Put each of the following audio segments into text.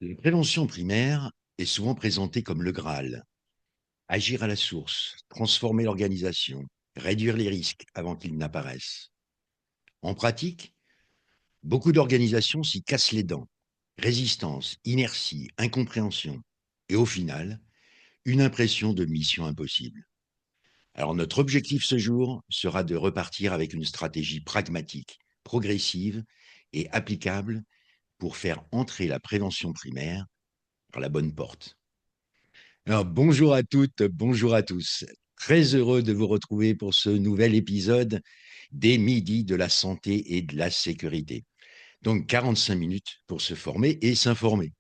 La prévention primaire est souvent présentée comme le Graal. Agir à la source, transformer l'organisation, réduire les risques avant qu'ils n'apparaissent. En pratique, beaucoup d'organisations s'y cassent les dents. Résistance, inertie, incompréhension. Et au final, une impression de mission impossible. Alors notre objectif ce jour sera de repartir avec une stratégie pragmatique, progressive et applicable pour faire entrer la prévention primaire par la bonne porte. Alors, bonjour à toutes, bonjour à tous. Très heureux de vous retrouver pour ce nouvel épisode des Midis de la santé et de la sécurité. Donc, 45 minutes pour se former et s'informer.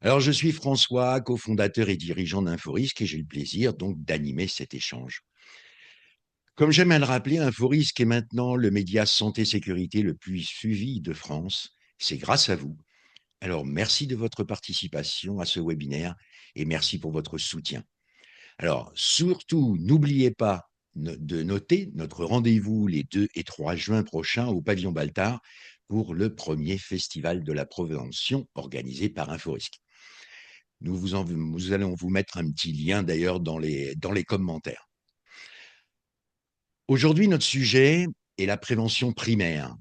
Alors, je suis François, cofondateur et dirigeant d'Inforisque et j'ai le plaisir donc d'animer cet échange. Comme j'aime à le rappeler, Inforisque est maintenant le média santé-sécurité le plus suivi de France. C'est grâce à vous. Alors, merci de votre participation à ce webinaire et merci pour votre soutien. Alors, surtout, n'oubliez pas de noter notre rendez-vous les 2 et 3 juin prochains au pavillon Baltard pour le premier festival de la prévention organisé par Inforisque. Nous allons vous mettre un petit lien d'ailleurs dans les commentaires. Aujourd'hui, notre sujet est la prévention primaire.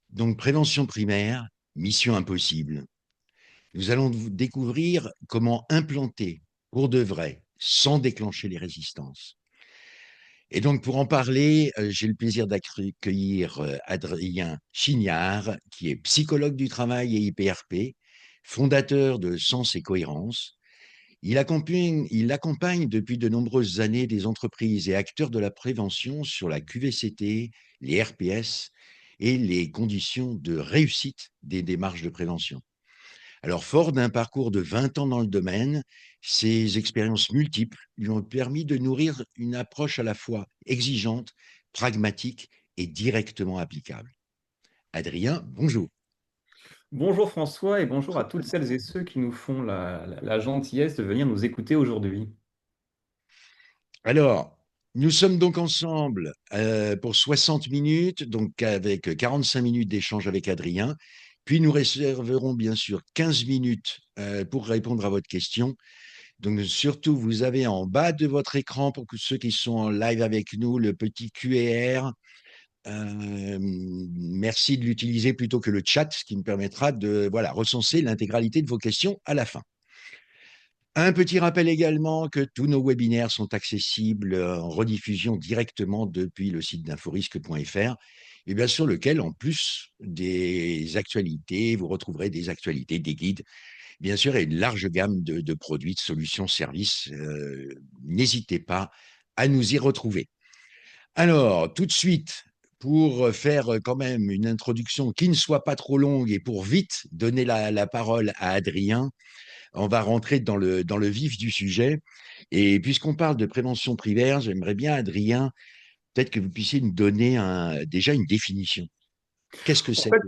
Donc, prévention primaire, mission impossible. Nous allons découvrir comment implanter pour de vrai, sans déclencher les résistances. Et donc, pour en parler, j'ai le plaisir d'accueillir Adrien Chignard, qui est psychologue du travail et IPRP, fondateur de Sens et Cohérence. Il accompagne depuis de nombreuses années des entreprises et acteurs de la prévention sur la QVCT, les RPS et les conditions de réussite des démarches de prévention. Alors, fort d'un parcours de 20 ans dans le domaine, ces expériences multiples lui ont permis de nourrir une approche à la fois exigeante, pragmatique et directement applicable. Adrien, bonjour. Bonjour François et bonjour à toutes celles et ceux qui nous font la gentillesse de venir nous écouter aujourd'hui. Alors, nous sommes donc ensemble pour 60 minutes, donc avec 45 minutes d'échange avec Adrien. Puis nous réserverons bien sûr 15 minutes pour répondre à votre question. Donc, surtout, vous avez en bas de votre écran, pour que ceux qui sont en live avec nous, le petit QR. Merci de l'utiliser plutôt que le chat, ce qui me permettra de recenser l'intégralité de vos questions à la fin. Un petit rappel également que tous nos webinaires sont accessibles en rediffusion directement depuis le site d'inforisque.fr et bien sûr lequel, en plus des actualités, vous retrouverez des actualités, des guides, bien sûr, et une large gamme de produits, de solutions, services. N'hésitez pas à nous y retrouver. Alors, tout de suite, pour faire quand même une introduction qui ne soit pas trop longue et pour vite donner la parole à Adrien, on va rentrer dans le vif du sujet. Et puisqu'on parle de prévention primaire, j'aimerais bien, Adrien, peut-être que vous puissiez nous donner déjà une définition. Qu'est-ce que En c'est fait,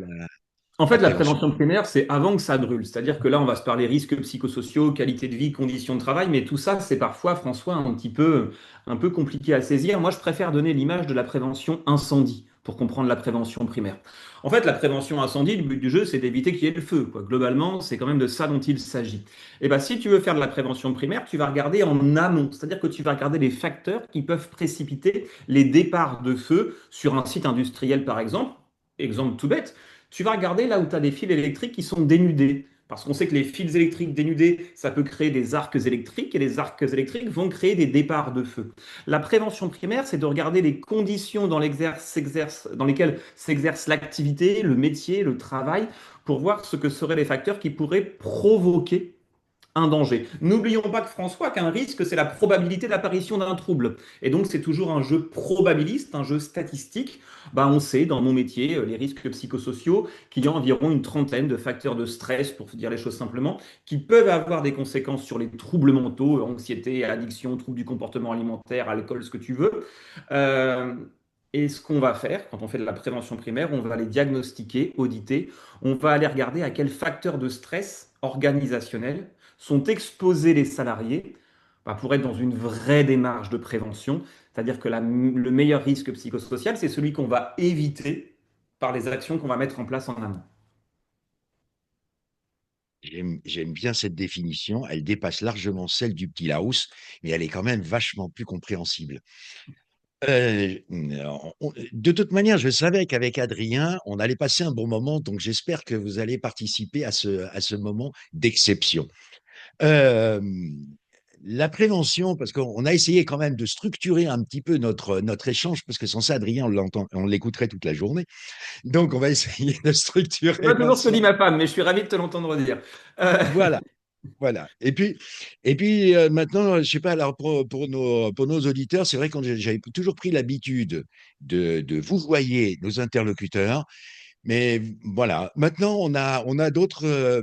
que la la prévention? prévention primaire, c'est avant que ça brûle. C'est-à-dire que là, on va se parler risques psychosociaux, qualité de vie, conditions de travail, mais tout ça, c'est parfois, François, un peu compliqué à saisir. Moi, je préfère donner l'image de la prévention incendie pour comprendre la prévention primaire. En fait, la prévention incendie, le but du jeu, c'est d'éviter qu'il y ait le feu, quoi. Globalement, c'est quand même de ça dont il s'agit. Et ben, si tu veux faire de la prévention primaire, tu vas regarder en amont, c'est-à-dire que tu vas regarder les facteurs qui peuvent précipiter les départs de feu sur un site industriel, par exemple. Exemple tout bête, tu vas regarder là où tu as des fils électriques qui sont dénudés. Parce qu'on sait que les fils électriques dénudés, ça peut créer des arcs électriques et les arcs électriques vont créer des départs de feu. La prévention primaire, c'est de regarder les conditions dans lesquelles s'exerce l'activité, le métier, le travail, pour voir ce que seraient les facteurs qui pourraient provoquer un danger. N'oublions pas que François, qu'un risque, c'est la probabilité d'apparition d'un trouble. Et donc, c'est toujours un jeu probabiliste, un jeu statistique. On sait dans mon métier, les risques psychosociaux, qu'il y a environ une trentaine de facteurs de stress, pour dire les choses simplement, qui peuvent avoir des conséquences sur les troubles mentaux, anxiété, addiction, troubles du comportement alimentaire, alcool, ce que tu veux. Euh, et ce qu'on va faire, quand on fait de la prévention primaire, on va les diagnostiquer, auditer, on va aller regarder à quels facteurs de stress organisationnel sont exposés les salariés pour être dans une vraie démarche de prévention. C'est-à-dire que le meilleur risque psychosocial, c'est celui qu'on va éviter par les actions qu'on va mettre en place en amont. J'aime bien cette définition. Elle dépasse largement celle du petit Larousse, mais elle est quand même vachement plus compréhensible. De toute manière, je savais qu'avec Adrien, on allait passer un bon moment, donc j'espère que vous allez participer à ce moment d'exception. Euh, la prévention, parce qu'on a essayé quand même de structurer un petit peu notre échange, parce que sans ça, Adrien, on l'écouterait toute la journée. Donc, on va essayer de C'est structurer pas toujours ce que dit l'ensemble. ma femme, mais je suis ravi de te l'entendre dire. Euh, Voilà. Voilà. Et puis maintenant, je sais pas, alors pour nos auditeurs, c'est vrai que j'avais toujours pris l'habitude de vous voyer nos interlocuteurs, mais voilà. Maintenant, on a d'autres.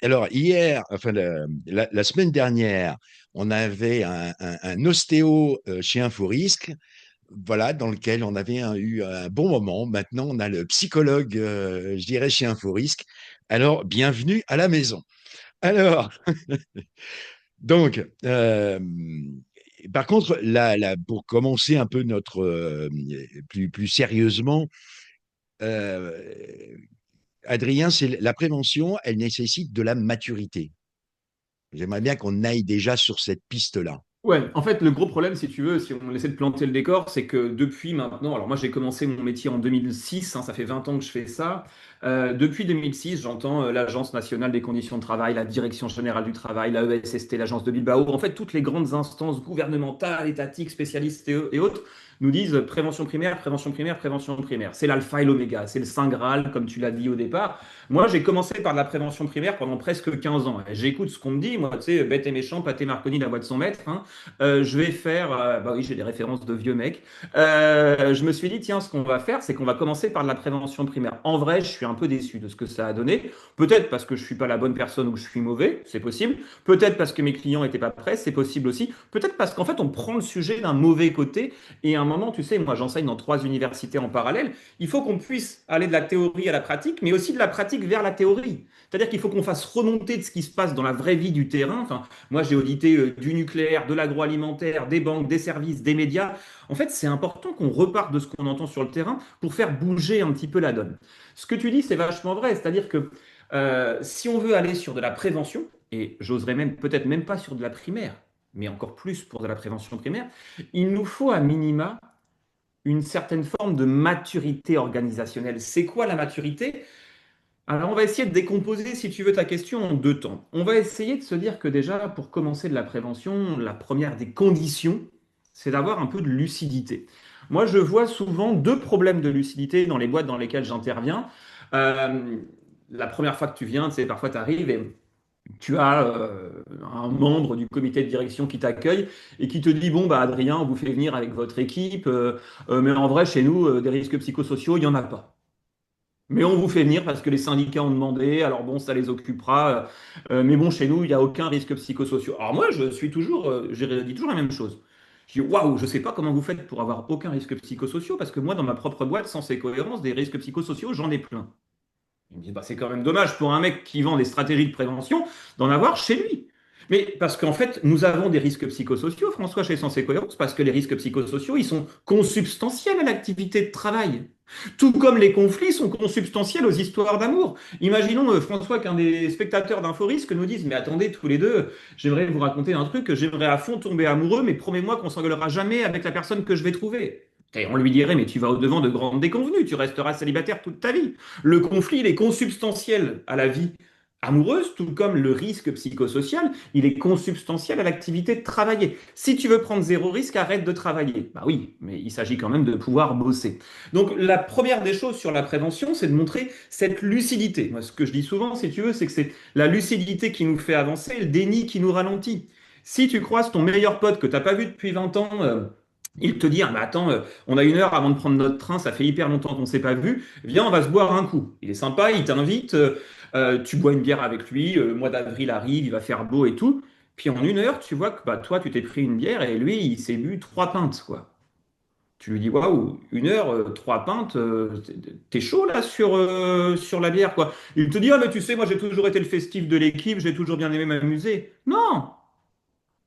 Alors, hier, enfin, la semaine dernière, on avait un ostéo chez InfoRisque, voilà, dans lequel on avait eu un bon moment. Maintenant, on a le psychologue, je dirais, chez InfoRisque. Alors, bienvenue à la maison. Alors, donc, par contre, pour commencer un peu notre plus sérieusement, euh, Adrien, c'est la prévention, elle nécessite de la maturité. J'aimerais bien qu'on aille déjà sur cette piste-là. Ouais, en fait, le gros problème, si tu veux, si on essaie de planter le décor, c'est que depuis maintenant, alors moi j'ai commencé mon métier en 2006, ça fait 20 ans que je fais ça. Depuis 2006, j'entends l'Agence nationale des conditions de travail, la Direction générale du travail, la ESST, l'Agence de Bilbao, en fait toutes les grandes instances gouvernementales, étatiques, spécialistes et autres nous disent prévention primaire, prévention primaire, prévention primaire. C'est l'alpha et l'oméga, c'est le saint Graal, comme tu l'as dit au départ. Moi, j'ai commencé par la prévention primaire pendant presque 15 ans. Et j'écoute ce qu'on me dit, moi, tu sais, bête et méchant, pâté Marconi, la voix de son maître, hein. Je vais faire, bah oui, j'ai des références de vieux mecs. Je me suis dit, tiens, ce qu'on va faire, c'est qu'on va commencer par de la prévention primaire. En vrai, je suis un peu déçu de ce que ça a donné. Peut-être parce que je suis pas la bonne personne ou que je suis mauvais, c'est possible. Peut-être parce que mes clients étaient pas prêts, c'est possible aussi. Peut-être parce qu'en fait, on prend le sujet d'un mauvais côté. Et à un moment, tu sais, moi, j'enseigne dans 3 universités en parallèle. Il faut qu'on puisse aller de la théorie à la pratique, mais aussi de la pratique vers la théorie. C'est-à-dire qu'il faut qu'on fasse remonter de ce qui se passe dans la vraie vie du terrain. Enfin, moi, j'ai audité du nucléaire, de l'agroalimentaire, des banques, des services, des médias. En fait, c'est important qu'on reparte de ce qu'on entend sur le terrain pour faire bouger un petit peu la donne. Ce que tu dis, c'est vachement vrai. C'est-à-dire que si on veut aller sur de la prévention, et j'oserais même peut-être même pas sur de la primaire, mais encore plus pour de la prévention primaire, il nous faut à minima une certaine forme de maturité organisationnelle. C'est quoi la maturité? Alors, on va essayer de décomposer, si tu veux, ta question en deux temps. On va essayer de se dire que déjà, pour commencer de la prévention, la première des conditions, c'est d'avoir un peu de lucidité. Moi, je vois souvent deux problèmes de lucidité dans les boîtes dans lesquelles j'interviens. Euh, la première fois que tu viens, tu sais, parfois tu arrives et tu as un membre du comité de direction qui t'accueille et qui te dit, bon, bah, Adrien, on vous fait venir avec votre équipe, mais en vrai, chez nous, des risques psychosociaux, il n'y en a pas. Mais on vous fait venir parce que les syndicats ont demandé, alors bon, ça les occupera. Mais bon, chez nous, il n'y a aucun risque psychosocial. Alors moi, je suis toujours, j'ai dit toujours la même chose. Je dis, waouh, je ne sais pas comment vous faites pour avoir aucun risque psychosocial, parce que moi, dans ma propre boîte, sans ces cohérences, des risques psychosociaux, j'en ai plein. Ils me disent, bah, c'est quand même dommage pour un mec qui vend des stratégies de prévention d'en avoir chez lui. Mais parce qu'en fait, nous avons des risques psychosociaux, François, chez Sens et Cohérence, parce que les risques psychosociaux, ils sont consubstantiels à l'activité de travail. Tout comme les conflits sont consubstantiels aux histoires d'amour. Imaginons, François, qu'un des spectateurs d'Inforisque nous dise, mais attendez, tous les deux, j'aimerais vous raconter un truc, j'aimerais à fond tomber amoureux, mais promets-moi qu'on s'engueulera jamais avec la personne que je vais trouver. Et on lui dirait, mais tu vas au-devant de grandes déconvenues, tu resteras célibataire toute ta vie. Le conflit, il est consubstantiel à la vie amoureuse, tout comme le risque psychosocial, il est consubstantiel à l'activité de travailler. Si tu veux prendre zéro risque, arrête de travailler. Bah oui, mais il s'agit quand même de pouvoir bosser. Donc la première des choses sur la prévention, c'est de montrer cette lucidité. Moi, ce que je dis souvent, si tu veux, c'est que c'est la lucidité qui nous fait avancer, le déni qui nous ralentit. Si tu croises ton meilleur pote que tu n'as pas vu depuis 20 ans, il te dit, ah, mais attends, on a 1 heure avant de prendre notre train, ça fait hyper longtemps qu'on ne s'est pas vu, viens, on va se boire un coup. Il est sympa, il t'invite, tu bois une bière avec lui, le mois d'avril arrive, il va faire beau et tout. Puis en 1 heure, tu vois que bah, toi, tu t'es pris une bière et lui, il s'est bu 3 pintes, quoi. Tu lui dis, waouh, 1 heure, 3 pintes, t'es chaud là sur la bière, quoi. Il te dit, ah, mais tu sais, moi j'ai toujours été le festif de l'équipe, j'ai toujours bien aimé m'amuser. Non,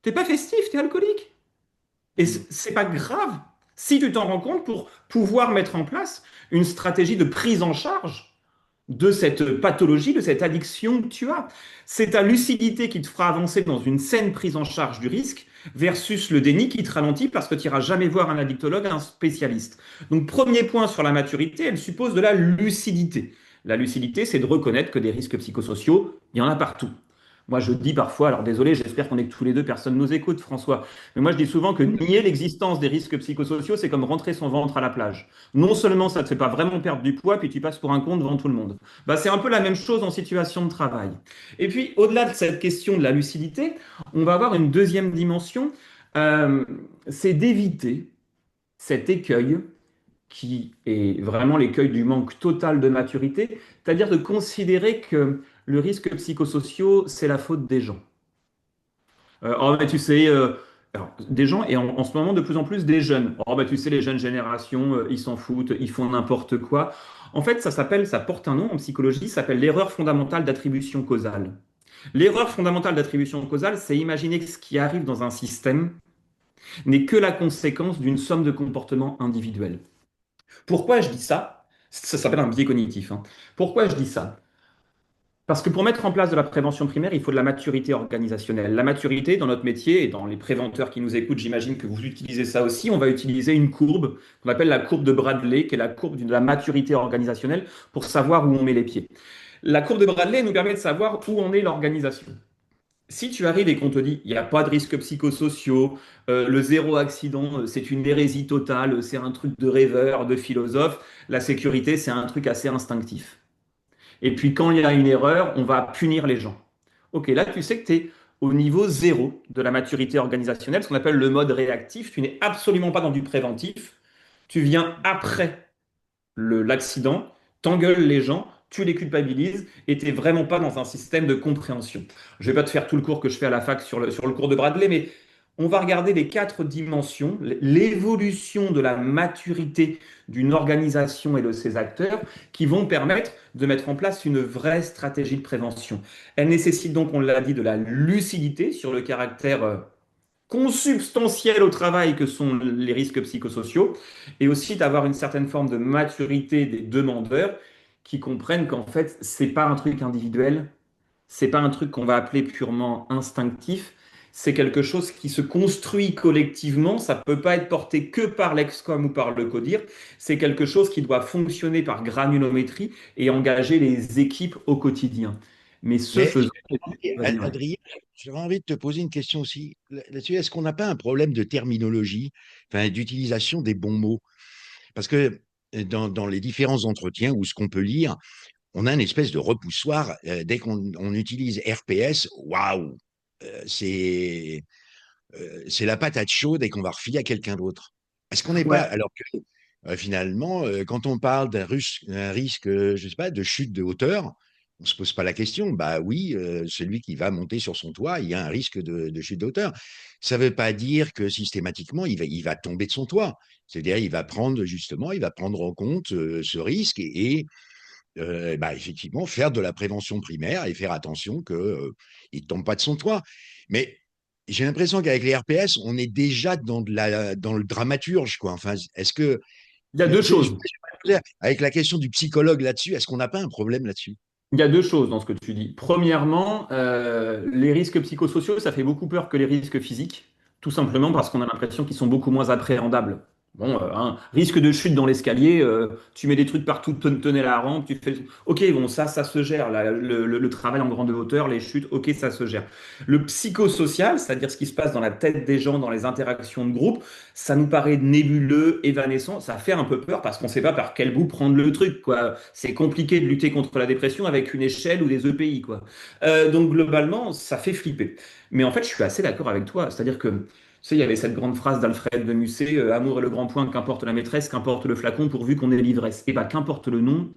t'es pas festif, t'es alcoolique. Et c'est pas grave si tu t'en rends compte pour pouvoir mettre en place une stratégie de prise en charge de cette pathologie, de cette addiction que tu as. C'est ta lucidité qui te fera avancer dans une saine prise en charge du risque versus le déni qui te ralentit parce que tu n'iras jamais voir un addictologue, un spécialiste. Donc, premier point sur la maturité, elle suppose de la lucidité. La lucidité, c'est de reconnaître que des risques psychosociaux, il y en a partout. Moi, je dis parfois, alors désolé, j'espère qu'on est que tous les deux, personne nous écoute, François, mais moi je dis souvent que nier l'existence des risques psychosociaux, c'est comme rentrer son ventre à la plage. Non seulement ça ne te fait pas vraiment perdre du poids, puis tu passes pour un con devant tout le monde. Bah, c'est un peu la même chose en situation de travail. Et puis, au-delà de cette question de la lucidité, on va avoir une deuxième dimension, euh, c'est d'éviter cet écueil qui est vraiment l'écueil du manque total de maturité, c'est-à-dire de considérer que le risque psychosocial, c'est la faute des gens. Oh, mais tu sais, alors, des gens, et en ce moment de plus en plus des jeunes. Oh, bah, tu sais, les jeunes générations, ils s'en foutent, ils font n'importe quoi. En fait, ça porte un nom en psychologie, ça s'appelle l'erreur fondamentale d'attribution causale. L'erreur fondamentale d'attribution causale, c'est imaginer que ce qui arrive dans un système n'est que la conséquence d'une somme de comportements individuels. Pourquoi je dis ça? Ça s'appelle un biais cognitif, hein. Pourquoi je dis ça? Parce que pour mettre en place de la prévention primaire, il faut de la maturité organisationnelle. La maturité, dans notre métier et dans les préventeurs qui nous écoutent, j'imagine que vous utilisez ça aussi, on va utiliser une courbe qu'on appelle la courbe de Bradley, qui est la courbe de la maturité organisationnelle pour savoir où on met les pieds. La courbe de Bradley nous permet de savoir où en est l'organisation. Si tu arrives et qu'on te dit, il n'y a pas de risques psychosociaux, le zéro accident, c'est une hérésie totale, c'est un truc de rêveur, de philosophe, la sécurité, c'est un truc assez instinctif. Et puis quand il y a une erreur, on va punir les gens. Ok, là, tu sais que tu es au niveau zéro de la maturité organisationnelle, ce qu'on appelle le mode réactif. Tu n'es absolument pas dans du préventif. Tu viens après l'accident, t'engueules les gens, tu les culpabilises et tu n'es vraiment pas dans un système de compréhension. Je ne vais pas te faire tout le cours que je fais à la fac sur le cours de Bradley, mais on va regarder les quatre dimensions, l'évolution de la maturité d'une organisation et de ses acteurs qui vont permettre de mettre en place une vraie stratégie de prévention. Elle nécessite donc, on l'a dit, de la lucidité sur le caractère consubstantiel au travail que sont les risques psychosociaux, et aussi d'avoir une certaine forme de maturité des demandeurs qui comprennent qu'en fait, c'est pas un truc individuel, c'est pas un truc qu'on va appeler purement instinctif, c'est quelque chose qui se construit collectivement, ça peut pas être porté que par l'excom ou par le codir, c'est quelque chose qui doit fonctionner par granulométrie et engager les équipes au quotidien. Mais ce Mais faisant, vas-y, ouais. Adrien, j'aurais envie de te poser une question aussi là-dessus. Est-ce qu'on n'a pas un problème de terminologie, enfin, d'utilisation des bons mots? Parce que dans les différents entretiens ou ce qu'on peut lire, on a une espèce de repoussoir. Dès qu'on utilise RPS, waouh, c'est la patate chaude et qu'on va refiler à quelqu'un d'autre. Est-ce qu'on n'est pas, Ouais. alors que finalement, quand on parle d'un risque, je sais pas, de chute de hauteur, on se pose pas la question. Bah oui, celui qui va monter sur son toit, il y a un risque de chute de hauteur. Ça veut pas dire que systématiquement, il va tomber de son toit. C'est-à-dire, il va prendre en compte ce risque et bah, effectivement, faire de la prévention primaire et faire attention qu'il ne tombe pas de son toit. Mais j'ai l'impression qu'avec les RPS, on est déjà dans le dramaturge, quoi. Enfin, est-ce que, Il y a deux je choses. peux dire, avec la question du psychologue là-dessus, est-ce qu'on n'a pas un problème là-dessus? Il y a deux choses dans ce que tu dis. Premièrement, les risques psychosociaux, ça fait beaucoup peur que les risques physiques, tout simplement parce qu'on a l'impression qu'ils sont beaucoup moins appréhendables. Bon, risque de chute dans l'escalier, tu mets des trucs partout, tenez la rampe, tu fais. Ok, bon, ça se gère. Le travail en grande hauteur, les chutes, ok, ça se gère. Le psychosocial, c'est-à-dire ce qui se passe dans la tête des gens, dans les interactions de groupe, ça nous paraît nébuleux, évanescent, ça fait un peu peur parce qu'on ne sait pas par quel bout prendre le truc, quoi. C'est compliqué de lutter contre la dépression avec une échelle ou des EPI, quoi. Donc globalement, ça fait flipper. Mais en fait, je suis assez d'accord avec toi. C'est-à-dire que, tu sais, il y avait cette grande phrase d'Alfred de Musset, Amour est le grand point, qu'importe la maîtresse, qu'importe le flacon, pourvu qu'on ait l'ivresse. Et bien, qu'importe le nom,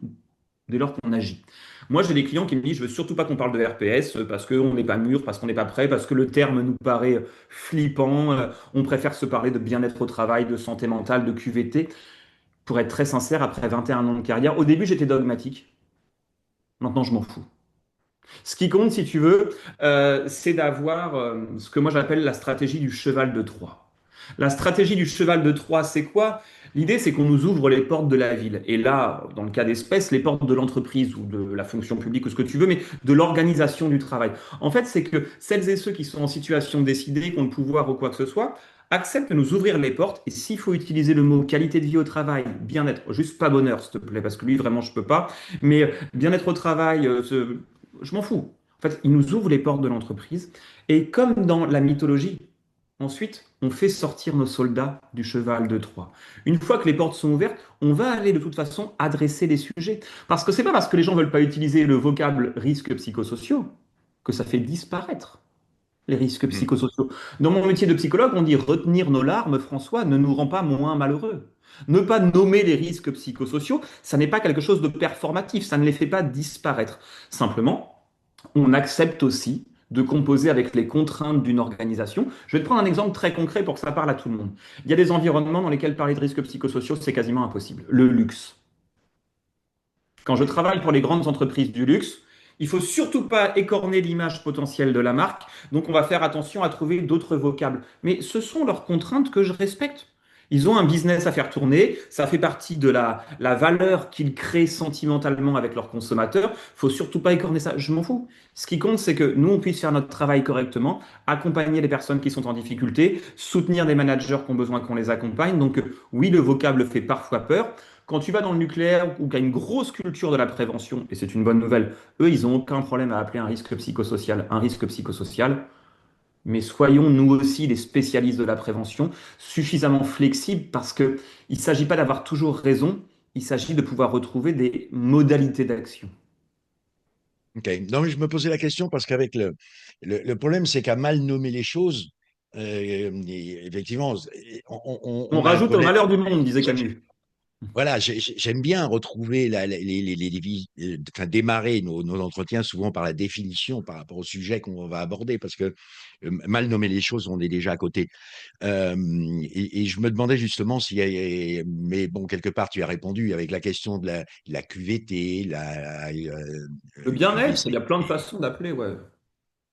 dès lors qu'on agit. Moi, j'ai des clients qui me disent, je veux surtout pas qu'on parle de RPS parce qu'on n'est pas mûr, parce qu'on n'est pas prêt, parce que le terme nous paraît flippant. On préfère se parler de bien-être au travail, de santé mentale, de QVT. Pour être très sincère, après 21 ans de carrière, au début, j'étais dogmatique. Maintenant, je m'en fous. Ce qui compte, si tu veux, c'est d'avoir ce que moi j'appelle la stratégie du cheval de Troie. La stratégie du cheval de Troie, c'est quoi? L'idée, c'est qu'on nous ouvre les portes de la ville. Et là, dans le cas d'espèce, les portes de l'entreprise ou de la fonction publique ou ce que tu veux, mais de l'organisation du travail. En fait, c'est que celles et ceux qui sont en situation de décider, qui ont le pouvoir ou quoi que ce soit, acceptent de nous ouvrir les portes. Et s'il faut utiliser le mot qualité de vie au travail, bien-être, juste pas bonheur, s'il te plaît, parce que lui, vraiment, je peux pas. Mais bien-être au travail, je m'en fous. En fait, il nous ouvre les portes de l'entreprise. Et comme dans la mythologie, ensuite, on fait sortir nos soldats du cheval de Troie. Une fois que les portes sont ouvertes, on va aller de toute façon adresser les sujets. Parce que c'est pas parce que les gens veulent pas utiliser le vocable risques psychosociaux que ça fait disparaître les risques Mhm. psychosociaux. Dans mon métier de psychologue, on dit retenir nos larmes, François, ne nous rend pas moins malheureux. Ne pas nommer les risques psychosociaux, ça n'est pas quelque chose de performatif, ça ne les fait pas disparaître. Simplement, on accepte aussi de composer avec les contraintes d'une organisation. Je vais te prendre un exemple très concret pour que ça parle à tout le monde. Il y a des environnements dans lesquels parler de risques psychosociaux, c'est quasiment impossible. Le luxe. Quand je Oui. travaille pour les grandes entreprises du luxe, il faut surtout pas écorner l'image potentielle de la marque, donc on va faire attention à trouver d'autres vocables. Mais ce sont leurs contraintes que je respecte. Ils ont un business à faire tourner, ça fait partie de la valeur qu'ils créent sentimentalement avec leurs consommateurs. Faut surtout pas écorner ça, je m'en fous. Ce qui compte, c'est que nous, on puisse faire notre travail correctement, accompagner les personnes qui sont en difficulté, soutenir des managers qui ont besoin qu'on les accompagne. Donc oui, le vocable fait parfois peur. Quand tu vas dans le nucléaire ou qu'il y a une grosse culture de la prévention, et c'est une bonne nouvelle, eux, ils n'ont aucun problème à appeler un risque psychosocial. Mais soyons nous aussi les spécialistes de la prévention, suffisamment flexibles parce qu'il ne s'agit pas d'avoir toujours raison, il s'agit de pouvoir retrouver des modalités d'action. Ok. Non, mais je me posais la question parce qu'avec le problème, c'est qu'à mal nommer les choses, effectivement, On on a un rajoute au problème. malheur du monde, disait Camus. Voilà, j'aime bien retrouver enfin, démarrer nos entretiens souvent par la définition par rapport au sujet qu'on va aborder, parce que mal nommer les choses, on est déjà à côté. Et je me demandais justement s'il y a, mais bon, quelque part, tu as répondu avec la question de la QVT, Le bien-être, il y a plein de QVCT. façons d'appeler, ouais.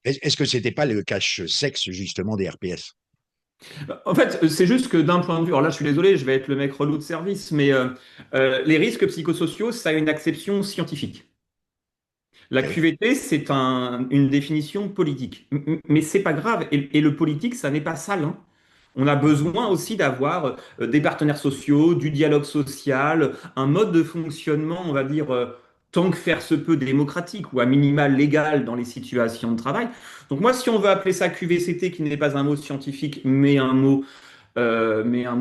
Est-ce que c'était pas le cache-sexe justement des RPS? En fait, c'est juste que d'un point de vue, alors là je suis désolé, je vais être le mec relou de service, mais les risques psychosociaux, ça a une acception scientifique. La Ok. QVT, c'est une définition politique. Mais c'est pas grave. Et le politique, ça n'est pas sale, hein. On a besoin aussi d'avoir des partenaires sociaux, du dialogue social, un mode de fonctionnement, on va dire, tant que faire se peut, démocratique ou à minima légal dans les situations de travail. Donc moi, si on veut appeler ça QVCT, qui n'est pas un mot scientifique, mais un mot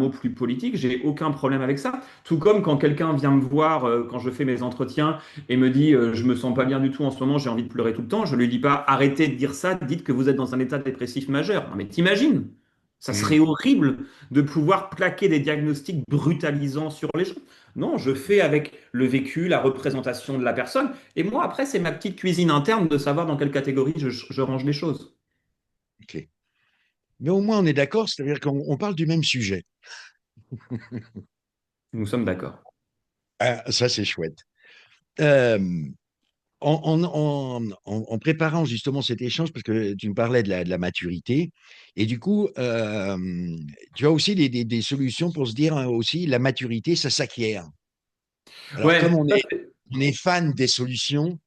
plus politique, j'ai aucun problème avec ça. Tout comme quand quelqu'un vient me voir, quand je fais mes entretiens, et me dit je me sens pas bien du tout en ce moment, j'ai envie de pleurer tout le temps, je lui dis pas arrêtez de dire ça, dites que vous êtes dans un état dépressif majeur. Non mais t'imagines? Ça serait Hmm. horrible de pouvoir plaquer des diagnostics brutalisants sur les gens. Non, je fais avec le vécu, la représentation de la personne, et moi après c'est ma petite cuisine interne de savoir dans quelle catégorie je range les choses. Ok. Mais au moins, on est d'accord, c'est-à-dire qu'on parle du même sujet. Nous sommes d'accord. Ah, ça, c'est chouette. Euh, en préparant justement cet échange, parce que tu me parlais de la maturité, et du coup, tu as aussi des solutions pour se dire hein, aussi, la maturité, ça s'acquiert. Alors, comme Ouais, on est fan des solutions,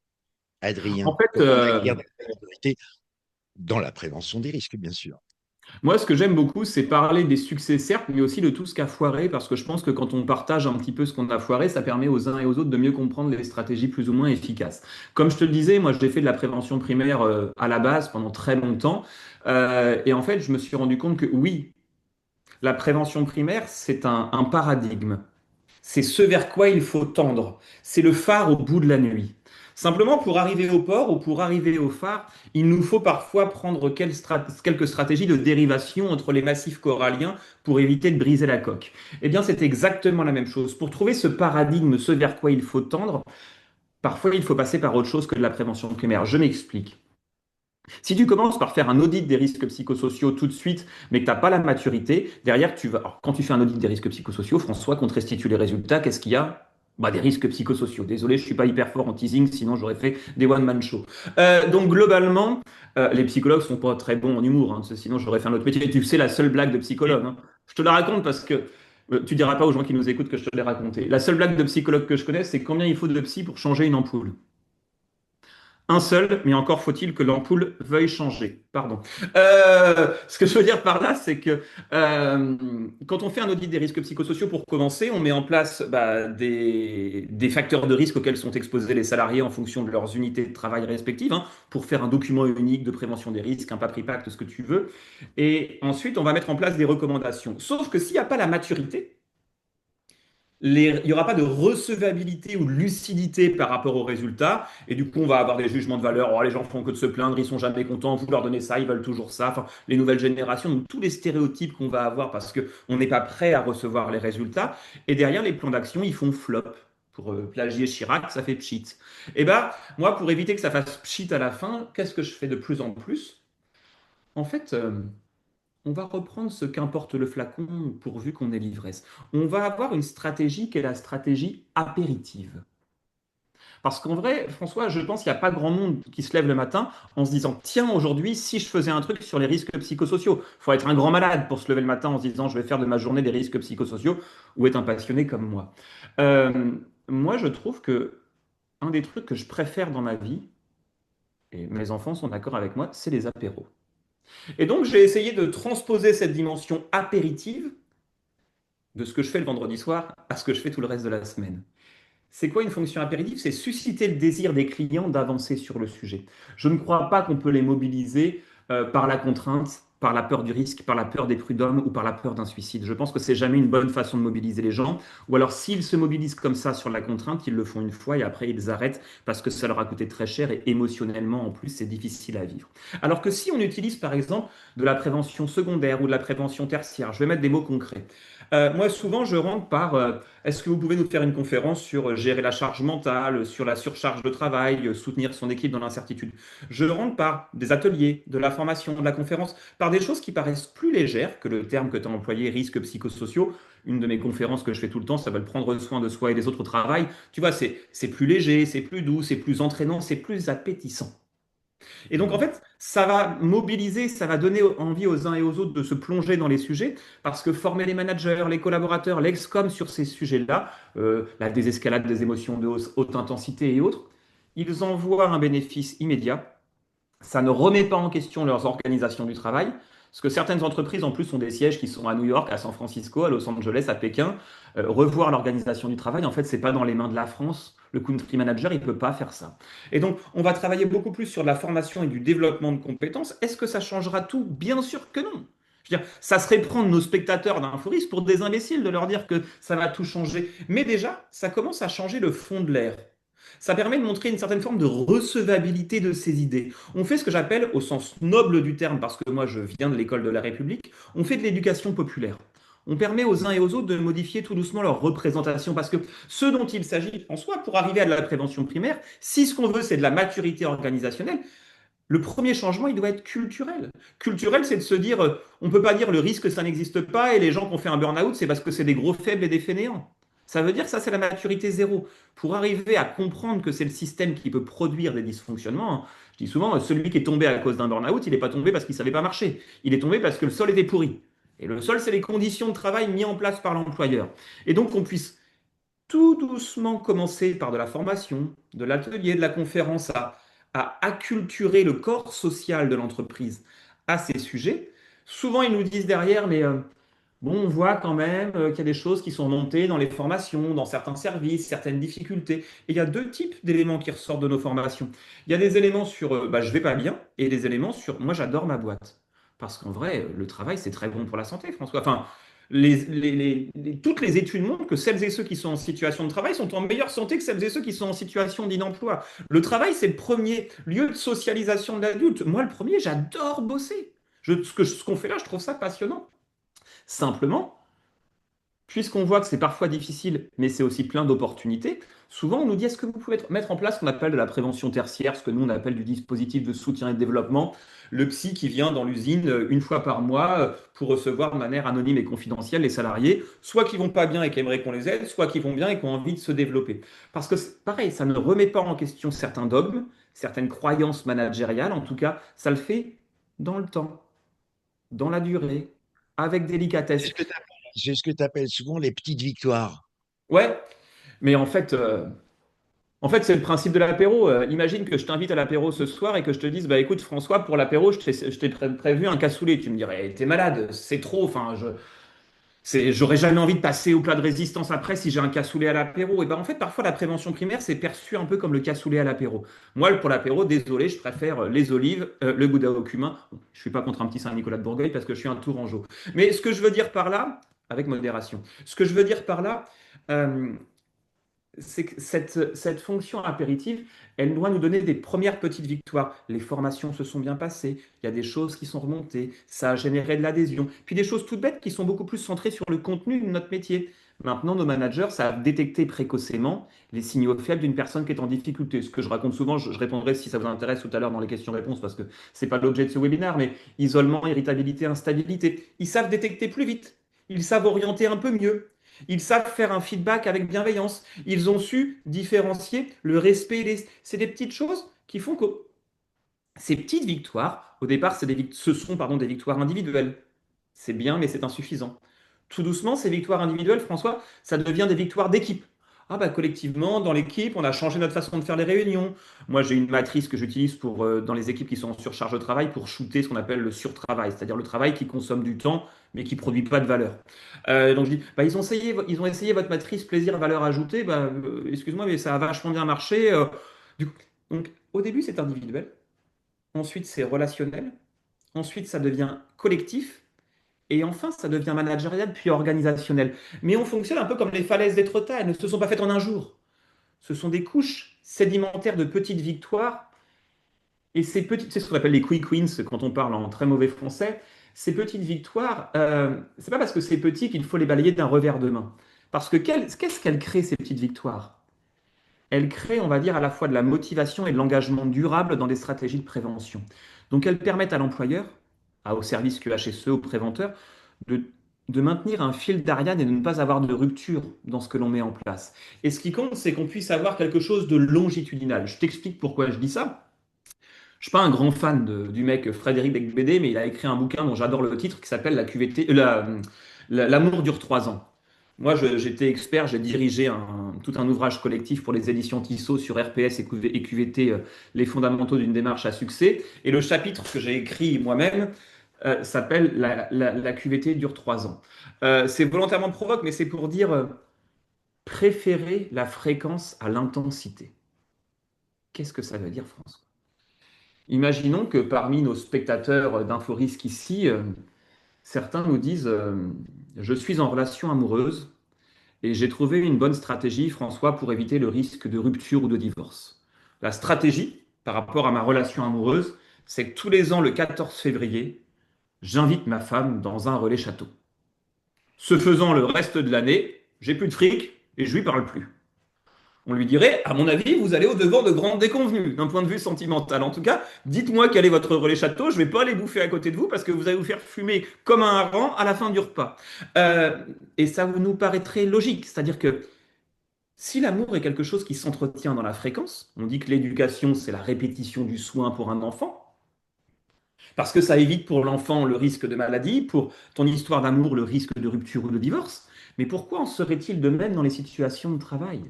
Adrien, en fait, comment on acquiert de la maturité dans la prévention des risques, bien sûr. moi, ce que j'aime beaucoup, c'est parler des succès, certes, mais aussi de tout ce qu'a foiré, parce que je pense que quand on partage un petit peu ce qu'on a foiré, ça permet aux uns et aux autres de mieux comprendre les stratégies plus ou moins efficaces. Comme je te le disais, moi, j'ai fait de la prévention primaire à la base pendant très longtemps, et en fait, je me suis rendu compte que oui, la prévention primaire, c'est un paradigme. C'est ce vers quoi il faut tendre. C'est le phare au bout de la nuit. Simplement, pour arriver au port ou pour arriver au phare, il nous faut parfois prendre quelques stratégies de dérivation entre les massifs coralliens pour éviter de briser la coque. Eh bien, c'est exactement la même chose. Pour trouver ce paradigme, ce vers quoi il faut tendre, parfois il faut passer par autre chose que de la prévention primaire. Je m'explique. Si tu commences par faire un audit des risques psychosociaux tout de suite, mais que tu n'as pas la maturité, derrière, tu vas. Alors, quand tu fais un audit des risques psychosociaux, François, qu'on te restitue les résultats, qu'est-ce qu'il y a? Bah, des risques psychosociaux. Désolé, je suis pas hyper fort en teasing, sinon j'aurais fait des one-man shows. Donc, globalement, les psychologues sont pas très bons en humour, hein, sinon j'aurais fait un autre métier. Tu sais, la seule blague de psychologue, hein. Je te la raconte parce que tu diras pas aux gens qui nous écoutent que je te l'ai raconté. La seule blague de psychologue que je connais, c'est combien il faut de psy pour changer une ampoule. Un seul, mais encore faut-il que l'ampoule veuille changer. Pardon. Ce que je veux dire par là, c'est que euh, quand on fait un audit des risques psychosociaux, pour commencer, on met en place des facteurs de risque auxquels sont exposés les salariés en fonction de leurs unités de travail respectives, hein, pour faire un document unique de prévention des risques, un papri pacte, ce que tu veux. Et ensuite, on va mettre en place des recommandations. Sauf que s'il n'y a pas la maturité, il n'y aura pas de recevabilité ou de lucidité par rapport aux résultats. Et du coup, on va avoir des jugements de valeur. Oh, les gens font que de se plaindre, ils sont jamais contents, vous leur donnez ça, ils veulent toujours ça. Enfin, les nouvelles générations, donc tous les stéréotypes qu'on va avoir parce qu'on n'est pas prêt à recevoir les résultats. Et derrière, les plans d'action, ils font flop. Pour plagier Chirac, ça fait pchit. Et ben, moi, pour éviter que ça fasse pchit à la fin, qu'est-ce que je fais de plus en plus? En fait, on va reprendre ce qu'importe le flacon pourvu qu'on ait l'ivresse. On va avoir une stratégie qui est la stratégie apéritive. Parce qu'en vrai, François, je pense qu'il n'y a pas grand monde qui se lève le matin en se disant, tiens, aujourd'hui, si je faisais un truc sur les risques psychosociaux. Il faut être un grand malade pour se lever le matin en se disant, je vais faire de ma journée des risques psychosociaux, ou être un passionné comme moi. Euh, Moi, je trouve que un des trucs que je préfère dans ma vie, et mes enfants sont d'accord avec moi, c'est les apéros. Et donc, j'ai essayé de transposer cette dimension apéritive de ce que je fais le vendredi soir à ce que je fais tout le reste de la semaine. C'est quoi une fonction impérative? C'est susciter le désir des clients d'avancer sur le sujet. Je ne crois pas qu'on peut les mobiliser par la contrainte, par la peur du risque, par la peur des prud'hommes ou par la peur d'un suicide. Je pense que c'est jamais une bonne façon de mobiliser les gens. Ou alors, s'ils se mobilisent comme ça sur la contrainte, ils le font une fois et après ils arrêtent parce que ça leur a coûté très cher et émotionnellement, en plus, c'est difficile à vivre. Alors que si on utilise, par exemple, de la prévention secondaire ou de la prévention tertiaire, je vais mettre des mots concrets. Moi, souvent, je rentre par est-ce que vous pouvez nous faire une conférence sur gérer la charge mentale, sur la surcharge de travail, soutenir son équipe dans l'incertitude? Je rentre par des ateliers, de la formation, de la conférence, par des choses qui paraissent plus légères que le terme que tu as employé, risques psychosociaux. Une de mes conférences que je fais tout le temps, ça s'appelle Prendre soin de soi et des autres au travail. Tu vois, c'est plus léger, c'est plus doux, c'est plus entraînant, c'est plus appétissant. Et donc, en Mmh. fait, ça va mobiliser, ça va donner envie aux uns et aux autres de se plonger dans les sujets, parce que former les managers, les collaborateurs, l'excom sur ces sujets-là, la désescalade des émotions de haute intensité et autres, ils en voient un bénéfice immédiat. Ça ne remet pas en question leurs organisations du travail, parce que certaines entreprises, en plus, ont des sièges qui sont à New York, à San Francisco, à Los Angeles, à Pékin. Revoir l'organisation du travail, en fait, c'est pas dans les mains de la France. Le country manager, il peut pas faire ça. Et donc, on va travailler beaucoup plus sur de la formation et du développement de compétences. Est-ce que ça changera tout? Bien sûr que non. Je veux dire, ça serait prendre nos spectateurs d'Inforis pour des imbéciles de leur dire que ça va tout changer. Mais déjà, ça commence à changer le fond de l'air. Ça permet de montrer une certaine forme de recevabilité de ces idées. On fait ce que j'appelle, au sens noble du terme, parce que moi je viens de l'école de la République, on fait de l'éducation populaire. On permet aux uns et aux autres de modifier tout doucement leur représentation, parce que ce dont il s'agit en soi, pour arriver à de la prévention primaire, si ce qu'on veut c'est de la maturité organisationnelle, le premier changement, il doit être culturel. Culturel, c'est de se dire, on ne peut pas dire le risque, ça n'existe pas, et les gens qui ont fait un burn-out, c'est parce que c'est des gros faibles et des fainéants. Ça veut dire que ça, c'est la maturité zéro. Pour arriver à comprendre que c'est le système qui peut produire des dysfonctionnements, hein, je dis souvent, celui qui est tombé à cause d'un burn-out, il n'est pas tombé parce qu'il ne savait pas marcher. Il est tombé parce que le sol était pourri. Et le sol, c'est les conditions de travail mises en place par l'employeur. Et donc, qu'on puisse tout doucement commencer par de la formation, de l'atelier, de la conférence, à acculturer le corps social de l'entreprise à ces sujets. Souvent, ils nous disent derrière, mais bon, on voit quand même qu'il y a des choses qui sont montées dans les formations, dans certains services, certaines difficultés. Et il y a deux types d'éléments qui ressortent de nos formations. Il y a des éléments sur je vais pas bien et des éléments sur moi j'adore ma boîte. Parce qu'en vrai, le travail, c'est très bon pour la santé, François. Enfin, toutes les études montrent que celles et ceux qui sont en situation de travail sont en meilleure santé que celles et ceux qui sont en situation d'inemploi. Le travail, c'est le premier lieu de socialisation de l'adulte. Moi, le premier, j'adore bosser. Ce qu'on fait là, je trouve ça passionnant. Simplement, puisqu'on voit que c'est parfois difficile, mais c'est aussi plein d'opportunités, souvent on nous dit est-ce que vous pouvez mettre en place ce qu'on appelle de la prévention tertiaire, ce que nous on appelle du dispositif de soutien et de développement, le psy qui vient dans l'usine une fois par mois pour recevoir de manière anonyme et confidentielle les salariés, soit qui vont pas bien et qui aimeraient qu'on les aide, soit qui vont bien et qui ont envie de se développer. Parce que pareil, ça ne remet pas en question certains dogmes, certaines croyances managériales, en tout cas, ça le fait dans le temps, dans la durée, avec délicatesse. C'est ce que tu appelles souvent les petites victoires. Ouais, mais en fait, c'est le principe de l'apéro. Imagine que je t'invite à l'apéro ce soir et que je te dise, bah écoute François, pour l'apéro, je t'ai prévu un cassoulet. Tu me dirais, t'es malade, c'est trop. Enfin, j'aurais jamais envie de passer au plat de résistance après si j'ai un cassoulet à l'apéro. Et ben en fait, parfois la prévention primaire, c'est perçu un peu comme le cassoulet à l'apéro. Moi, pour l'apéro, désolé, je préfère les olives, le gouda au cumin. Bon, je suis pas contre un petit Saint-Nicolas de Bourgogne parce que je suis un Tourangeau. Mais ce que je veux dire par là, avec modération, ce que je veux dire par là, euh, c'est que cette fonction apéritive, elle doit nous donner des premières petites victoires. Les formations se sont bien passées, il y a des choses qui sont remontées, ça a généré de l'adhésion. Puis des choses toutes bêtes qui sont beaucoup plus centrées sur le contenu de notre métier. Maintenant, nos managers savent détecter précocement les signaux faibles d'une personne qui est en difficulté. Ce que je raconte souvent, je répondrai si ça vous intéresse tout à l'heure dans les questions-réponses, parce que ce n'est pas l'objet de ce webinaire, mais isolement, irritabilité, instabilité. Ils savent détecter plus vite, ils savent orienter un peu mieux. Ils savent faire un feedback avec bienveillance. Ils ont su différencier le respect. C'est des petites choses qui font que ces petites victoires, au départ, ce sont des victoires individuelles. C'est bien, mais c'est insuffisant. Tout doucement, ces victoires individuelles, François, ça devient des victoires d'équipe. Ah bah collectivement, dans l'équipe, on a changé notre façon de faire les réunions. Moi, j'ai une matrice que j'utilise dans les équipes qui sont en surcharge de travail pour shooter ce qu'on appelle le surtravail, c'est-à-dire le travail qui consomme du temps mais qui produit pas de valeur. Donc je dis, bah, ils ont essayé votre matrice plaisir valeur ajoutée. Bah, excuse-moi, mais ça a vachement bien marché. Donc au début, c'est individuel. Ensuite, c'est relationnel. Ensuite, ça devient collectif. Et enfin, ça devient managérial puis organisationnel. Mais on fonctionne un peu comme les falaises d'Étretat. Elles ne se sont pas faites en un jour. Ce sont des couches sédimentaires de petites victoires. Et ces petites, c'est ce qu'on appelle les quick wins quand on parle en très mauvais français. Ces petites victoires, c'est pas parce que c'est petit qu'il faut les balayer d'un revers de main. Parce que qu'est-ce qu'elles créent, ces petites victoires? Elles créent, on va dire, à la fois de la motivation et de l'engagement durable dans des stratégies de prévention. Donc elles permettent à l'employeur, au service QHSE, aux préventeurs, de, de maintenir un fil d'Ariane et de ne pas avoir de rupture dans ce que l'on met en place. Et ce qui compte, c'est qu'on puisse avoir quelque chose de longitudinal. Je t'explique pourquoi je dis ça. Je suis pas un grand fan du mec Frédéric Becbédé, mais il a écrit un bouquin dont j'adore le titre qui s'appelle L'amour dure 3 ans. Moi, j'étais expert, j'ai dirigé tout un ouvrage collectif pour les éditions Tissot sur RPS et QVT, les fondamentaux d'une démarche à succès. Et le chapitre que j'ai écrit moi-même s'appelle la QVT dure 3 ans. C'est volontairement provoque, mais c'est pour dire préférer la fréquence à l'intensité. Qu'est-ce que ça veut dire, François? Imaginons que parmi nos spectateurs d'InfoRisque ici, certains nous disent je suis en relation amoureuse et j'ai trouvé une bonne stratégie, François, pour éviter le risque de rupture ou de divorce. La stratégie, par rapport à ma relation amoureuse, c'est que tous les ans, le 14 février, j'invite ma femme dans un relais château. Ce faisant, le reste de l'année, j'ai plus de fric et je lui parle plus. On lui dirait, à mon avis, vous allez au-devant de grandes déconvenues, d'un point de vue sentimental. En tout cas, dites-moi quel est votre relais château, je ne vais pas aller bouffer à côté de vous parce que vous allez vous faire fumer comme un hareng à la fin du repas. Euh, et ça nous paraîtrait logique, c'est-à-dire que si l'amour est quelque chose qui s'entretient dans la fréquence, on dit que l'éducation, c'est la répétition du soin pour un enfant, parce que ça évite pour l'enfant le risque de maladie, pour ton histoire d'amour le risque de rupture ou de divorce. Mais pourquoi en serait-il de même dans les situations de travail?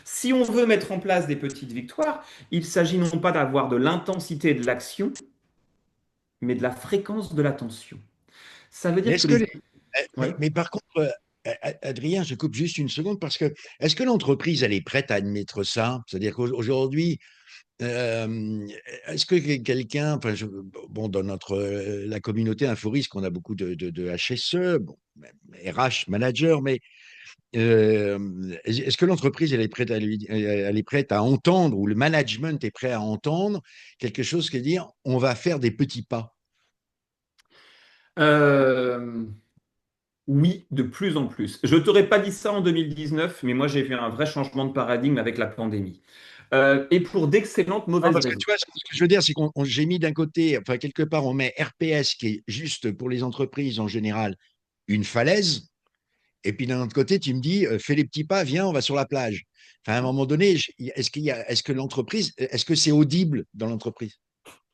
Si on veut mettre en place des petites victoires, il s'agit non pas d'avoir de l'intensité de l'action, mais de la fréquence de l'attention. Ça veut Mais dire que est-ce que les... les- Ouais. mais par contre, Adrien, je coupe juste une seconde parce que est-ce que l'entreprise elle est prête à admettre ça? C'est-à-dire qu'aujourd'hui, est-ce que quelqu'un, enfin, bon, dans la communauté Inforisque, on a beaucoup de HSE, bon, même RH, manager, mais est-ce que l'entreprise elle est prête elle est prête à entendre ou le management est prêt à entendre quelque chose qui est dire on va faire des petits pas? Euh, oui, de plus en plus. Je ne t'aurais pas dit ça en 2019, mais moi j'ai vu un vrai changement de paradigme avec la pandémie. Et pour d'excellentes Non, mauvaises parce que raisons. tu vois, ce que je veux dire, c'est j'ai mis d'un côté, enfin, quelque part, on met RPS qui est juste pour les entreprises en général une falaise. Et puis d'un autre côté, tu me dis, fais les petits pas, viens, on va sur la plage. Enfin, à un moment donné, est-ce que l'entreprise, est-ce que c'est audible dans l'entreprise?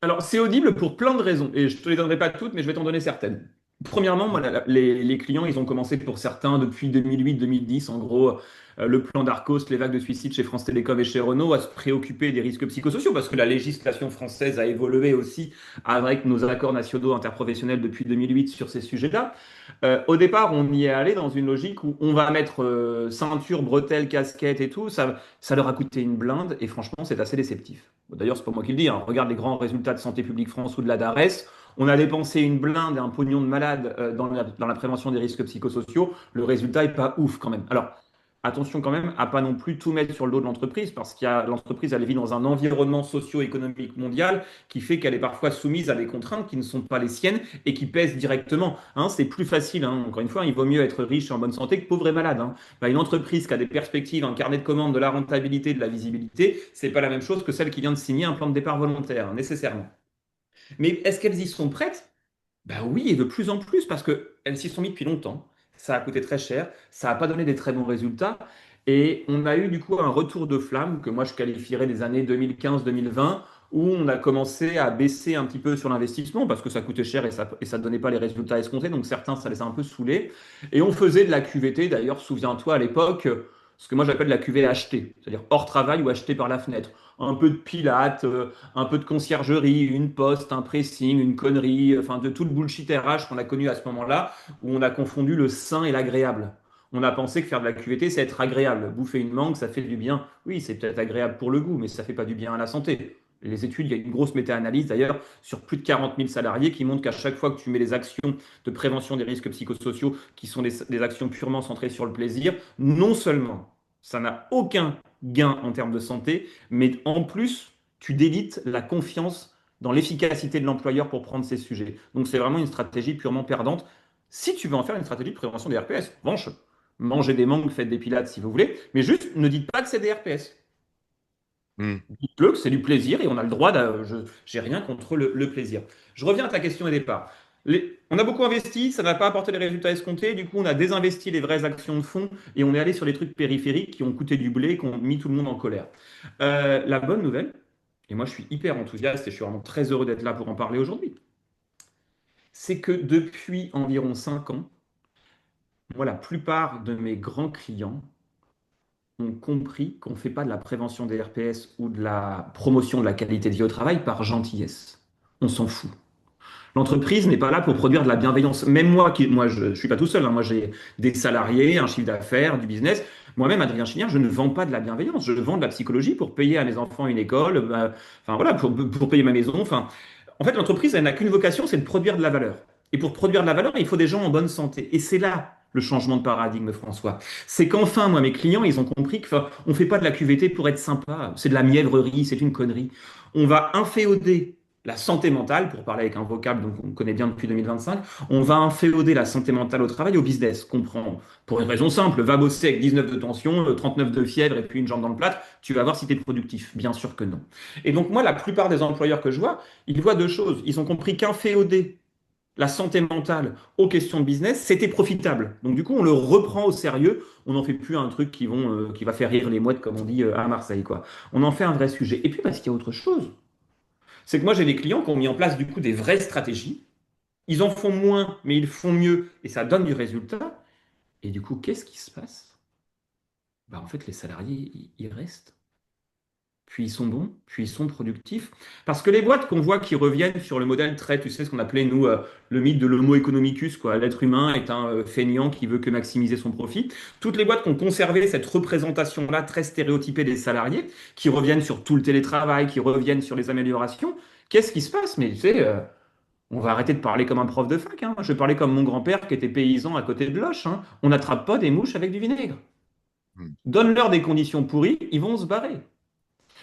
Alors c'est audible pour plein de raisons, et je ne te les donnerai pas toutes, mais je vais t'en donner certaines. Premièrement, moi, les clients, ils ont commencé pour certains depuis 2008-2010, en gros, le plan d'Arcos, les vagues de suicide chez France Télécom et chez Renault, à se préoccuper des risques psychosociaux, parce que la législation française a évolué aussi avec nos accords nationaux interprofessionnels depuis 2008 sur ces sujets-là. Au départ, on y est allé dans une logique où on va mettre ceinture, bretelles, casquette et tout. Ça leur a coûté une blinde et franchement, c'est assez déceptif. D'ailleurs, c'est pas moi qui le dis, hein. Regarde les grands résultats de Santé publique France ou de la DARES. On a dépensé une blinde et un pognon de malade dans la prévention des risques psychosociaux. Le résultat est pas ouf quand même. Alors, attention quand même à pas non plus tout mettre sur le dos de l'entreprise parce qu'il y a l'entreprise, elle vit dans un environnement socio-économique mondial qui fait qu'elle est parfois soumise à des contraintes qui ne sont pas les siennes et qui pèsent directement. Hein, c'est plus facile, hein. Encore une fois, il vaut mieux être riche et en bonne santé que pauvre et malade. Hein. Bah, une entreprise qui a des perspectives, un carnet de commandes, de la rentabilité, de la visibilité, c'est pas la même chose que celle qui vient de signer un plan de départ volontaire, hein, nécessairement. Mais est-ce qu'elles y sont prêtes? Bah oui, et de plus en plus, parce qu'elles s'y sont mis depuis longtemps. Ça a coûté très cher, ça n'a pas donné des très bons résultats. Et on a eu du coup un retour de flamme que moi je qualifierais des années 2015-2020, où on a commencé à baisser un petit peu sur l'investissement parce que ça coûtait cher et ça ne donnait pas les résultats escomptés. Donc certains, ça les a un peu saoulés. Et on faisait de la QVT, d'ailleurs, souviens-toi à l'époque, ce que moi j'appelle la QV achetée, c'est-à-dire hors travail ou acheté par la fenêtre. Un peu de pilates, un peu de conciergerie, une poste, un pressing, une connerie, enfin de tout le bullshit RH qu'on a connu à ce moment-là, où on a confondu le sain et l'agréable. On a pensé que faire de la QVT, c'est être agréable. Bouffer une mangue, ça fait du bien. Oui, c'est peut-être agréable pour le goût, mais ça fait pas du bien à la santé. Les études, il y a une grosse méta-analyse d'ailleurs sur plus de 40 000 salariés qui montrent qu'à chaque fois que tu mets les actions de prévention des risques psychosociaux, qui sont des actions purement centrées sur le plaisir, non seulement ça n'a aucun gain en termes de santé, mais en plus, tu délites la confiance dans l'efficacité de l'employeur pour prendre ces sujets. Donc c'est vraiment une stratégie purement perdante. Si tu veux en faire une stratégie de prévention des RPS, en revanche, mangez des mangues, faites des pilates si vous voulez, mais juste ne dites pas que c'est des RPS. Hmm. Dites-le que c'est du plaisir et on a le droit j'ai rien contre le plaisir. Je reviens à ta question au départ. On a beaucoup investi, ça n'a pas apporté les résultats escomptés, du coup on a désinvesti les vraies actions de fond et on est allé sur les trucs périphériques qui ont coûté du blé, qui ont mis tout le monde en colère. La bonne nouvelle, et moi je suis hyper enthousiaste et je suis vraiment très heureux d'être là pour en parler aujourd'hui, c'est que depuis environ 5 ans, moi la plupart de mes grands clients ont compris qu'on ne fait pas de la prévention des RPS ou de la promotion de la qualité de vie au travail par gentillesse. On s'en fout. L'entreprise n'est pas là pour produire de la bienveillance. Même moi je ne suis pas tout seul, hein. Moi, j'ai des salariés, un chiffre d'affaires, du business. Moi-même, Adrien Chinière, je ne vends pas de la bienveillance. Je vends de la psychologie pour payer à mes enfants une école, enfin voilà, pour payer ma maison. Enfin, en fait, l'entreprise, elle n'a qu'une vocation, c'est de produire de la valeur. Et pour produire de la valeur, il faut des gens en bonne santé. Et c'est là le changement de paradigme, François. C'est qu'enfin, moi, mes clients, ils ont compris qu'on ne fait pas de la QVT pour être sympa. C'est de la mièvrerie, c'est une connerie. On va inféoder la santé mentale, pour parler avec un vocable donc on connaît bien depuis 2025, on va inféoder la santé mentale au travail, au business, qu'on prend pour une raison simple, va bosser avec 19 de tension, 39 de fièvre et puis une jambe dans le plâtre, tu vas voir si tu es productif. Bien sûr que non. Et donc moi, la plupart des employeurs que je vois, ils voient deux choses. Ils ont compris qu'inféoder la santé mentale aux questions de business, c'était profitable. Donc du coup, on le reprend au sérieux. On n'en fait plus un truc qui va faire rire les mouettes, comme on dit à Marseille, quoi. On en fait un vrai sujet. Et puis parce qu'il y a autre chose, c'est que moi j'ai des clients qui ont mis en place du coup des vraies stratégies. Ils en font moins, mais ils font mieux et ça donne du résultat. Et du coup, qu'est-ce qui se passe? Bah, en fait, les salariés, ils restent. Puis ils sont bons, puis ils sont productifs. Parce que les boîtes qu'on voit qui reviennent sur le modèle très, tu sais, ce qu'on appelait, nous, le mythe de l'homo economicus, quoi. L'être humain est un feignant qui veut que maximiser son profit. Toutes les boîtes qui ont conservé cette représentation-là très stéréotypée des salariés, qui reviennent sur tout le télétravail, qui reviennent sur les améliorations, qu'est-ce qui se passe? Mais tu sais, on va arrêter de parler comme un prof de fac, hein. Je vais parler comme mon grand-père qui était paysan à côté de Loche, hein. On n'attrape pas des mouches avec du vinaigre. Hmm. Donne-leur des conditions pourries, ils vont se barrer.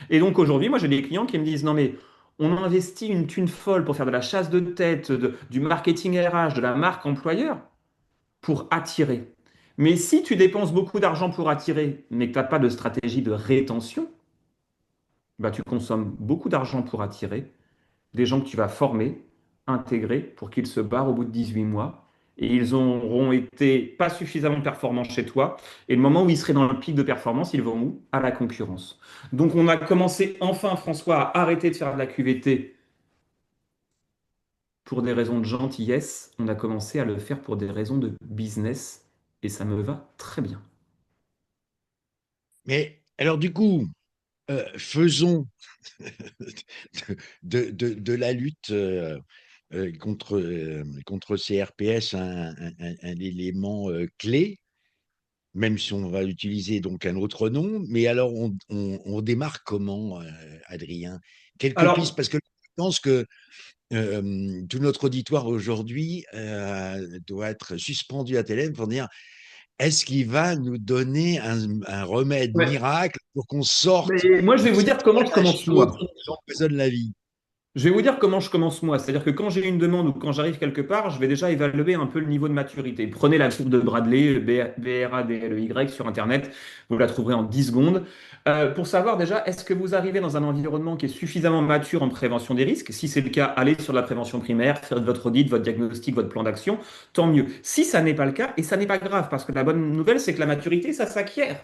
Et donc aujourd'hui, moi j'ai des clients qui me disent, non mais on investit une thune folle pour faire de la chasse de tête, du marketing RH, de la marque employeur, pour attirer. Mais si tu dépenses beaucoup d'argent pour attirer, mais que tu n'as pas de stratégie de rétention, bah, tu consommes beaucoup d'argent pour attirer des gens que tu vas former, intégrer pour qu'ils se barrent au bout de 18 mois. Et ils auront été pas suffisamment performants chez toi. Et le moment où ils seraient dans le pic de performance, ils vont où? À la concurrence. Donc on a commencé enfin, François, à arrêter de faire de la QVT pour des raisons de gentillesse, on a commencé à le faire pour des raisons de business et ça me va très bien. Mais alors du coup, faisons de la lutte contre ces RPS un élément clé, même si on va utiliser donc un autre nom. Mais alors, on démarre comment, Adrien? Quelques pistes, Alors, parce que je pense que tout notre auditoire aujourd'hui doit être suspendu à tes lèvres pour dire, est-ce qu'il va nous donner un remède ouais. miracle pour qu'on sorte Mais moi, je de vais vous cette dire comment je relâche commence chaude moi. qui nous empoisonne la vie? Je vais vous dire comment je commence moi. C'est-à-dire que quand j'ai une demande ou quand j'arrive quelque part, je vais déjà évaluer un peu le niveau de maturité. Prenez la courbe de Bradley, BRADLEY sur Internet, vous la trouverez en 10 secondes. Pour savoir déjà, est-ce que vous arrivez dans un environnement qui est suffisamment mature en prévention des risques? Si c'est le cas, allez sur la prévention primaire, faites votre audit, votre diagnostic, votre plan d'action, tant mieux. Si ça n'est pas le cas, et ça n'est pas grave, parce que la bonne nouvelle, c'est que la maturité, ça s'acquiert.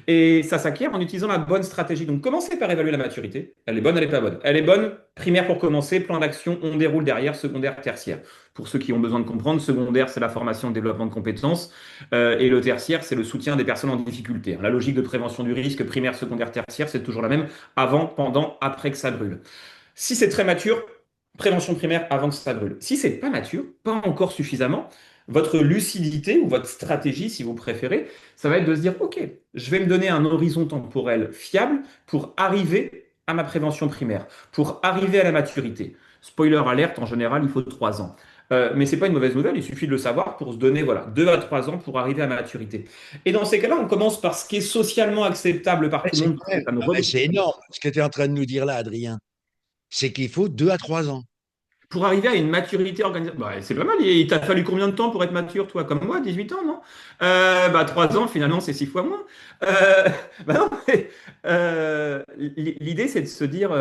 Et ça s'acquiert en utilisant la bonne stratégie. Donc, commencez par évaluer la maturité. Elle est bonne, elle n'est pas bonne. Elle est bonne, primaire pour commencer, plan d'action, on déroule derrière, secondaire, tertiaire. Pour ceux qui ont besoin de comprendre, secondaire, c'est la formation, le développement de compétences, et le tertiaire, c'est le soutien des personnes en difficulté. La logique de prévention du risque, primaire, secondaire, tertiaire, c'est toujours la même, avant, pendant, après que ça brûle. Si c'est très mature, prévention primaire avant que ça brûle. Si c'est pas mature, pas encore suffisamment, votre lucidité ou votre stratégie, si vous préférez, ça va être de se dire, OK, je vais me donner un horizon temporel fiable pour arriver à ma prévention primaire, pour arriver à la maturité. Spoiler alerte, en général, il faut 3 ans. Mais c'est pas une mauvaise nouvelle, il suffit de le savoir pour se donner voilà, 2 à 3 ans pour arriver à la maturité. Et dans ces cas-là, on commence par ce qui est socialement acceptable par Ouais, tout le c'est monde, quand parce que même, ça ne ah ben, remet c'est énorme ce que tu es en train de nous dire là, Adrien. C'est qu'il faut 2 à 3 ans. pour arriver à une maturité organisationnelle. Bah, c'est pas mal. Il t'a fallu combien de temps pour être mature, toi? Comme moi, 18 ans, non? 3 ans, finalement, c'est 6 fois moins. Bah non, l'idée, c'est de se dire,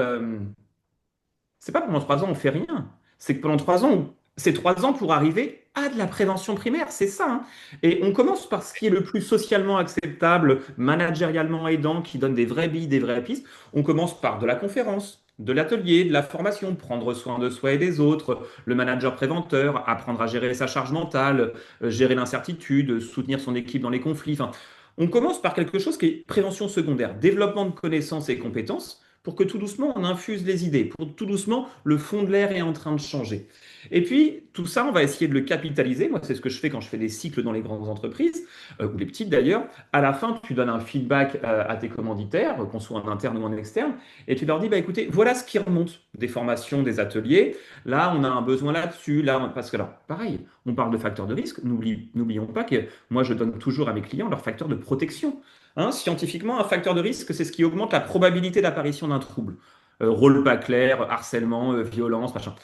c'est pas pendant 3 ans, on fait rien. C'est que pendant 3 ans, c'est 3 ans pour arriver à de la prévention primaire, c'est ça, hein. Et on commence par ce qui est le plus socialement acceptable, managérialement aidant, qui donne des vraies billes, des vraies pistes. On commence par de la conférence, de l'atelier, de la formation, prendre soin de soi et des autres, le manager préventeur, apprendre à gérer sa charge mentale, gérer l'incertitude, soutenir son équipe dans les conflits. Enfin, on commence par quelque chose qui est prévention secondaire, développement de connaissances et compétences pour que tout doucement on infuse les idées, pour tout doucement le fond de l'air est en train de changer. Et puis tout ça, on va essayer de le capitaliser. Moi, c'est ce que je fais quand je fais des cycles dans les grandes entreprises, ou les petites d'ailleurs. À la fin, tu donnes un feedback à tes commanditaires, qu'on soit en interne ou en externe, et tu leur dis, bah écoutez, voilà ce qui remonte des formations, des ateliers. Là, on a un besoin là-dessus. Parce que là, pareil, on parle de facteurs de risque. N'oublions pas que moi, je donne toujours à mes clients leurs facteurs de protection. Hein, scientifiquement, un facteur de risque, c'est ce qui augmente la probabilité d'apparition d'un trouble. Rôle pas clair, harcèlement, violence, machin.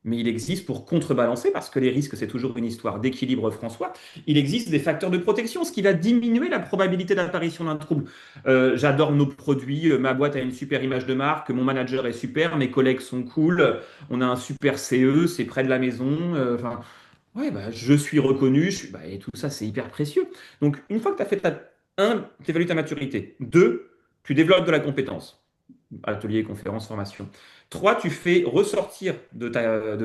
Mais il existe pour contrebalancer, parce que les risques, c'est toujours une histoire d'équilibre, François, il existe des facteurs de protection, ce qui va diminuer la probabilité d'apparition d'un trouble. J'adore nos produits, ma boîte a une super image de marque, mon manager est super, mes collègues sont cool, on a un super CE, c'est près de la maison, enfin, ouais, bah, je suis reconnu, bah, et tout ça, c'est hyper précieux. Donc, une fois que tu as fait tu évalues ta maturité. 2, tu développes de la compétence. Atelier, conférence, formation. 3, tu fais ressortir de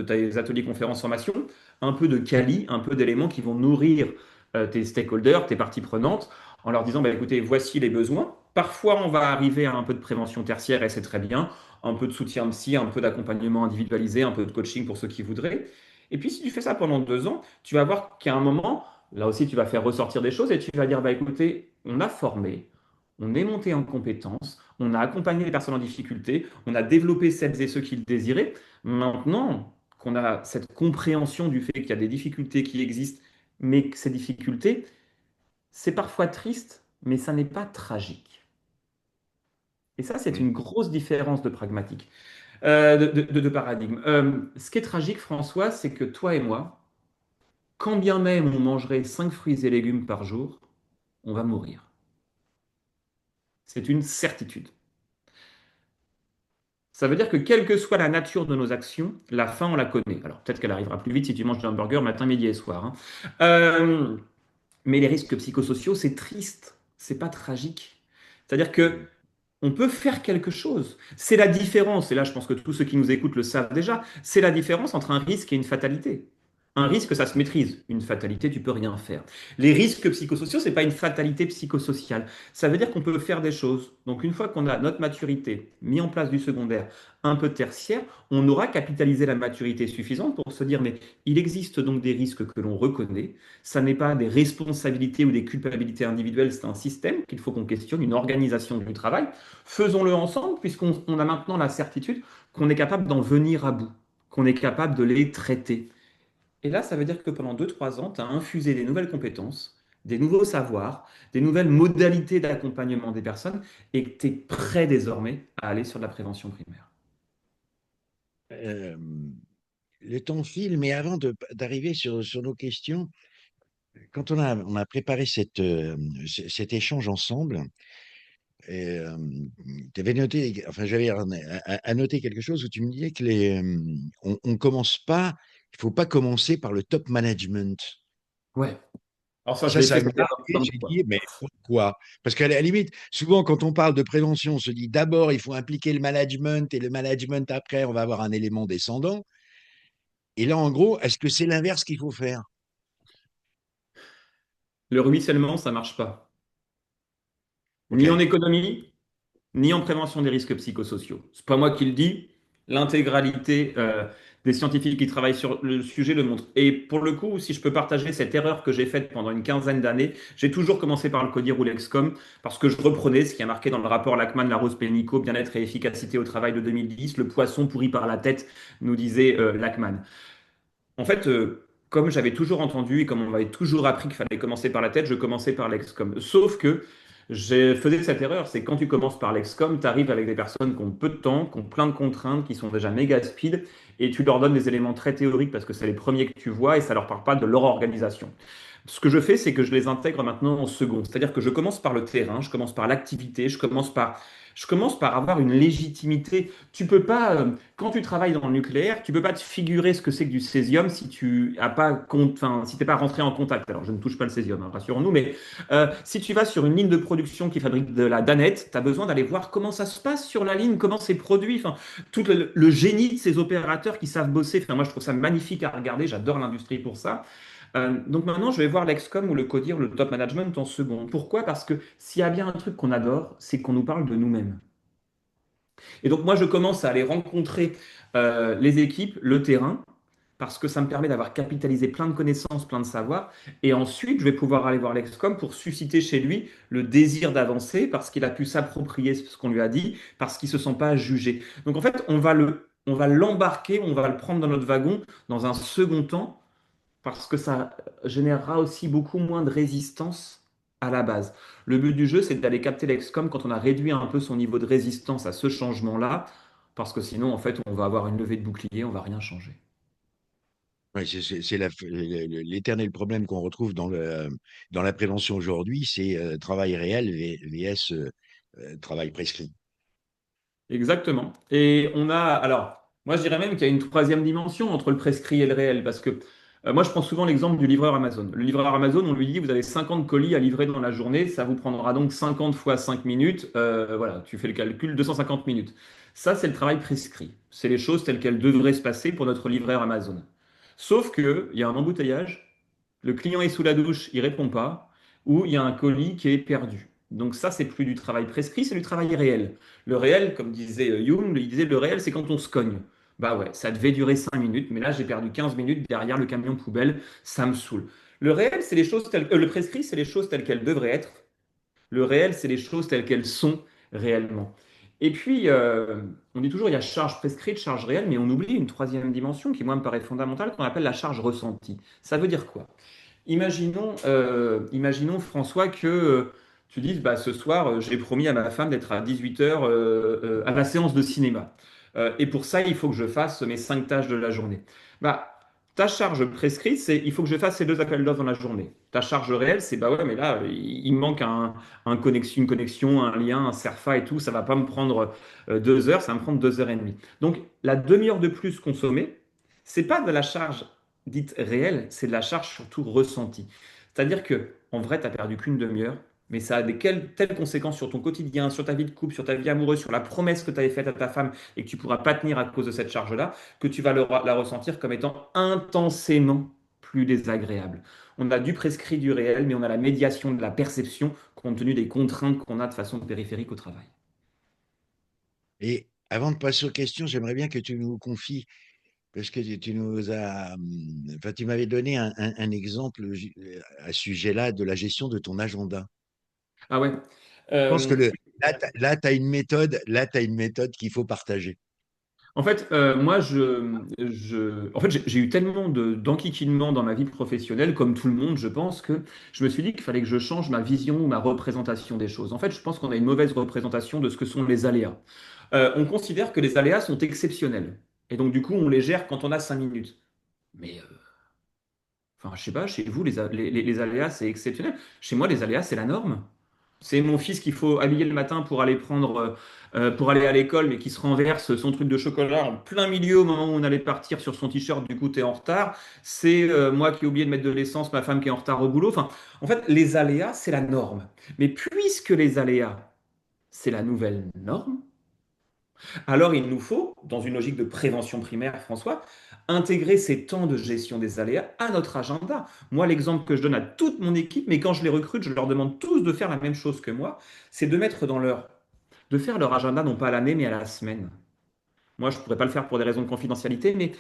tes ateliers, conférences, formation un peu de quali, un peu d'éléments qui vont nourrir tes stakeholders, tes parties prenantes, en leur disant, bah, écoutez, voici les besoins. Parfois, on va arriver à un peu de prévention tertiaire et c'est très bien. Un peu de soutien psy, un peu d'accompagnement individualisé, un peu de coaching pour ceux qui voudraient. Et puis, si tu fais ça pendant 2 ans, tu vas voir qu'à un moment, là aussi, tu vas faire ressortir des choses et tu vas dire, bah, écoutez, on a formé, on est monté en compétences, on a accompagné les personnes en difficulté, on a développé celles et ceux qui le désiraient. Maintenant qu'on a cette compréhension du fait qu'il y a des difficultés qui existent, mais que ces difficultés, c'est parfois triste, mais ça n'est pas tragique. Et ça, c'est Mm. une grosse différence de pragmatique, de paradigme. Ce qui est tragique, François, c'est que toi et moi, quand bien même on mangerait 5 fruits et légumes par jour, on va mourir. C'est une certitude. Ça veut dire que quelle que soit la nature de nos actions, la fin, on la connaît. Alors peut-être qu'elle arrivera plus vite si tu manges des hamburgers matin, midi et soir, hein. Euh, mais les risques psychosociaux, c'est triste, c'est pas tragique. C'est-à-dire que Mm. on peut faire quelque chose. C'est la différence, et là je pense que tous ceux qui nous écoutent le savent déjà, c'est la différence entre un risque et une fatalité. Un risque, ça se maîtrise. Une fatalité, tu peux rien faire. Les risques psychosociaux, c'est pas une fatalité psychosociale. Ça veut dire qu'on peut faire des choses. Donc une fois qu'on a notre maturité, mis en place du secondaire, un peu tertiaire, on aura capitalisé la maturité suffisante pour se dire, mais il existe donc des risques que l'on reconnaît. Ça n'est pas des responsabilités ou des culpabilités individuelles, c'est un système qu'il faut qu'on questionne, une organisation du travail. Faisons-le ensemble, puisqu'on a maintenant la certitude qu'on est capable d'en venir à bout, qu'on est capable de les traiter. Et là, ça veut dire que pendant 2, 3 ans, tu as infusé des nouvelles compétences, des nouveaux savoirs, des nouvelles modalités d'accompagnement des personnes, et que tu es prêt désormais à aller sur de la prévention primaire. Euh, le temps file, mais avant d'arriver sur nos questions, quand on a préparé cet échange ensemble, tu avais noté, enfin j'avais annoté quelque chose où tu me disais que on commence pas, il faut pas commencer par le top management. Ouais. Alors ça, je Ça, l'ai ça fait m'a plein marqué. plein de J'ai fois. dit, mais pourquoi? Parce qu'à la limite, souvent, quand on parle de prévention, on se dit d'abord, il faut impliquer le management et le management après, on va avoir un élément descendant. Et là, en gros, est-ce que c'est l'inverse qu'il faut faire? Le ruissellement, ça marche pas. OK. Ni en économie, ni en prévention des risques psychosociaux. C'est pas moi qui le dis, l'intégralité des scientifiques qui travaillent sur le sujet le montre. Et pour le coup, si je peux partager cette erreur que j'ai faite pendant une quinzaine d'années, j'ai toujours commencé par le CODIR ou l'EXCOM parce que je reprenais ce qui a marqué dans le rapport Lachman, Larose-Pénicaud, bien-être et efficacité au travail de 2010, le poisson pourri par la tête, nous disait Lachman. En fait, comme j'avais toujours entendu et comme on m'avait toujours appris qu'il fallait commencer par la tête, je commençais par l'excom. Sauf que j'ai faisais cette erreur, c'est que quand tu commences par l'excom, tu arrives avec des personnes qui ont peu de temps, qui ont plein de contraintes, qui sont déjà méga speed, et tu leur donnes des éléments très théoriques parce que c'est les premiers que tu vois et ça leur parle pas de leur organisation. Ce que je fais, c'est que je les intègre maintenant en second. C'est-à-dire que je commence par le terrain, je commence par l'activité, je commence par avoir une légitimité. Tu peux pas, quand tu travailles dans le nucléaire, tu peux pas te figurer ce que c'est que du césium si tu as pas enfin, si t'es pas rentré en contact. Alors, je ne touche pas le césium, hein, rassurons-nous, mais si tu vas sur une ligne de production qui fabrique de la danette, tu as besoin d'aller voir comment ça se passe sur la ligne, comment c'est produit, enfin, tout le génie de ces opérateurs qui savent bosser. Enfin, moi, je trouve ça magnifique à regarder. J'adore l'industrie pour ça. Donc maintenant, je vais voir l'excom ou le codir, le top management en second. Pourquoi? Parce que s'il y a bien un truc qu'on adore, c'est qu'on nous parle de nous-mêmes. Et donc moi, je commence à aller rencontrer les équipes, le terrain, parce que ça me permet d'avoir capitalisé plein de connaissances, plein de savoirs. Et ensuite, je vais pouvoir aller voir l'excom pour susciter chez lui le désir d'avancer, parce qu'il a pu s'approprier ce qu'on lui a dit, parce qu'il ne se sent pas jugé. Donc en fait, on va l'embarquer, on va le prendre dans notre wagon dans un second temps parce que ça générera aussi beaucoup moins de résistance à la base. Le but du jeu, c'est d'aller capter l'excom quand on a réduit un peu son niveau de résistance à ce changement-là, parce que sinon, en fait, on va avoir une levée de bouclier, on va rien changer. Ouais, c'est l'éternel problème qu'on retrouve dans la prévention aujourd'hui, c'est travail réel vs travail prescrit. Exactement. Et on a, alors, moi je dirais même qu'il y a une troisième dimension entre le prescrit et le réel, parce que moi je prends souvent l'exemple du livreur Amazon. Le livreur Amazon, on lui dit, vous avez 50 colis à livrer dans la journée, ça vous prendra donc 50 fois 5 minutes, voilà, tu fais le calcul, 250 minutes. Ça, c'est le travail prescrit. C'est les choses telles qu'elles devraient se passer pour notre livreur Amazon. Sauf qu'il y a un embouteillage, le client est sous la douche, il répond pas, ou il y a un colis qui est perdu. Donc ça, c'est plus du travail prescrit, c'est du travail réel. Le réel, comme disait Jung, il disait le réel, c'est quand on se cogne. Bah ouais, ça devait durer 5 minutes, mais là, j'ai perdu 15 minutes derrière le camion poubelle, ça me saoule. Le réel, c'est les choses telles, le prescrit, c'est les choses telles qu'elles devraient être. Le réel, c'est les choses telles qu'elles sont réellement. Et puis, on dit toujours, il y a charge prescrite, charge réelle, mais on oublie une troisième dimension qui, moi, me paraît fondamentale, qu'on appelle la charge ressentie. Ça veut dire quoi? Imaginons François que tu dises bah, ce soir, j'ai promis à ma femme d'être à 18 heures à la séance de cinéma. Et pour ça, il faut que je fasse mes 5 tâches de la journée. Bah, ta charge prescrite, c'est il faut que je fasse ces 2 appels d'offres dans la journée. Ta charge réelle, c'est bah ouais, mais là, il me manque une connexion, un lien, un Cerfa et tout. Ça va pas me prendre 2 heures, ça va me prendre 2 heures et demie. Donc, la demi-heure de plus consommée, c'est pas de la charge dite réelle, c'est de la charge surtout ressentie. C'est-à-dire que en vrai, tu n'as perdu qu'une demi-heure, Mais ça a telles conséquences sur ton quotidien, sur ta vie de couple, sur ta vie amoureuse, sur la promesse que tu avais faite à ta femme et que tu ne pourras pas tenir à cause de cette charge-là, que tu vas la ressentir comme étant intensément plus désagréable. On a du prescrit du réel, mais on a la médiation de la perception compte tenu des contraintes qu'on a de façon périphérique au travail. Et avant de passer aux questions, j'aimerais bien que tu nous confies, parce que tu nous as, enfin, tu m'avais donné un exemple à ce sujet-là de la gestion de ton agenda. Ah ouais. Je pense que Euh, là, tu as une méthode, là, tu une méthode qu'il faut partager. En fait, moi, en fait, j'ai eu tellement d'enquiquinements dans ma vie professionnelle, comme tout le monde, je pense, que je me suis dit qu'il fallait que je change ma vision ou ma représentation des choses. En fait, je pense qu'on a une mauvaise représentation de ce que sont les aléas. On considère que les aléas sont exceptionnels. Et donc, du coup, on les gère quand on a 5 minutes. Mais enfin, je sais pas, chez vous, les aléas, c'est exceptionnel. Chez moi, les aléas, c'est la norme. C'est mon fils qu'il faut habiller le matin pour aller pour aller à l'école, mais qui se renverse son truc de chocolat en plein milieu au moment où on allait partir sur son t-shirt, du coup, t'es en retard. C'est moi qui ai oublié de mettre de l'essence, ma femme qui est en retard au boulot. Enfin, en fait, les aléas, c'est la norme. Mais puisque les aléas, c'est la nouvelle norme, alors, il nous faut, dans une logique de prévention primaire, François, intégrer ces temps de gestion des aléas à notre agenda. Moi, l'exemple que je donne à toute mon équipe, mais quand je les recrute, je leur demande tous de faire la même chose que moi, c'est de mettre de faire leur agenda non pas à l'année, mais à la semaine. Moi, je ne pourrais pas le faire pour des raisons de confidentialité, mais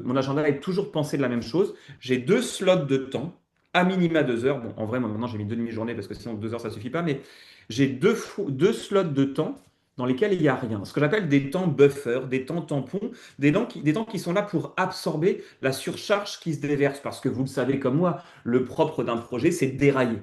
mon agenda est toujours pensé de la même chose. J'ai 2 slots de temps, à minima 2 heures. Bon, en vrai, moi, maintenant, j'ai mis deux demi-journées parce que sinon 2 heures, ça suffit pas, mais j'ai deux slots de temps dans lesquels il n'y a rien. Ce que j'appelle des temps buffer, des temps tampons, des temps qui sont là pour absorber la surcharge qui se déverse. Parce que vous le savez comme moi, le propre d'un projet, c'est de dérailler.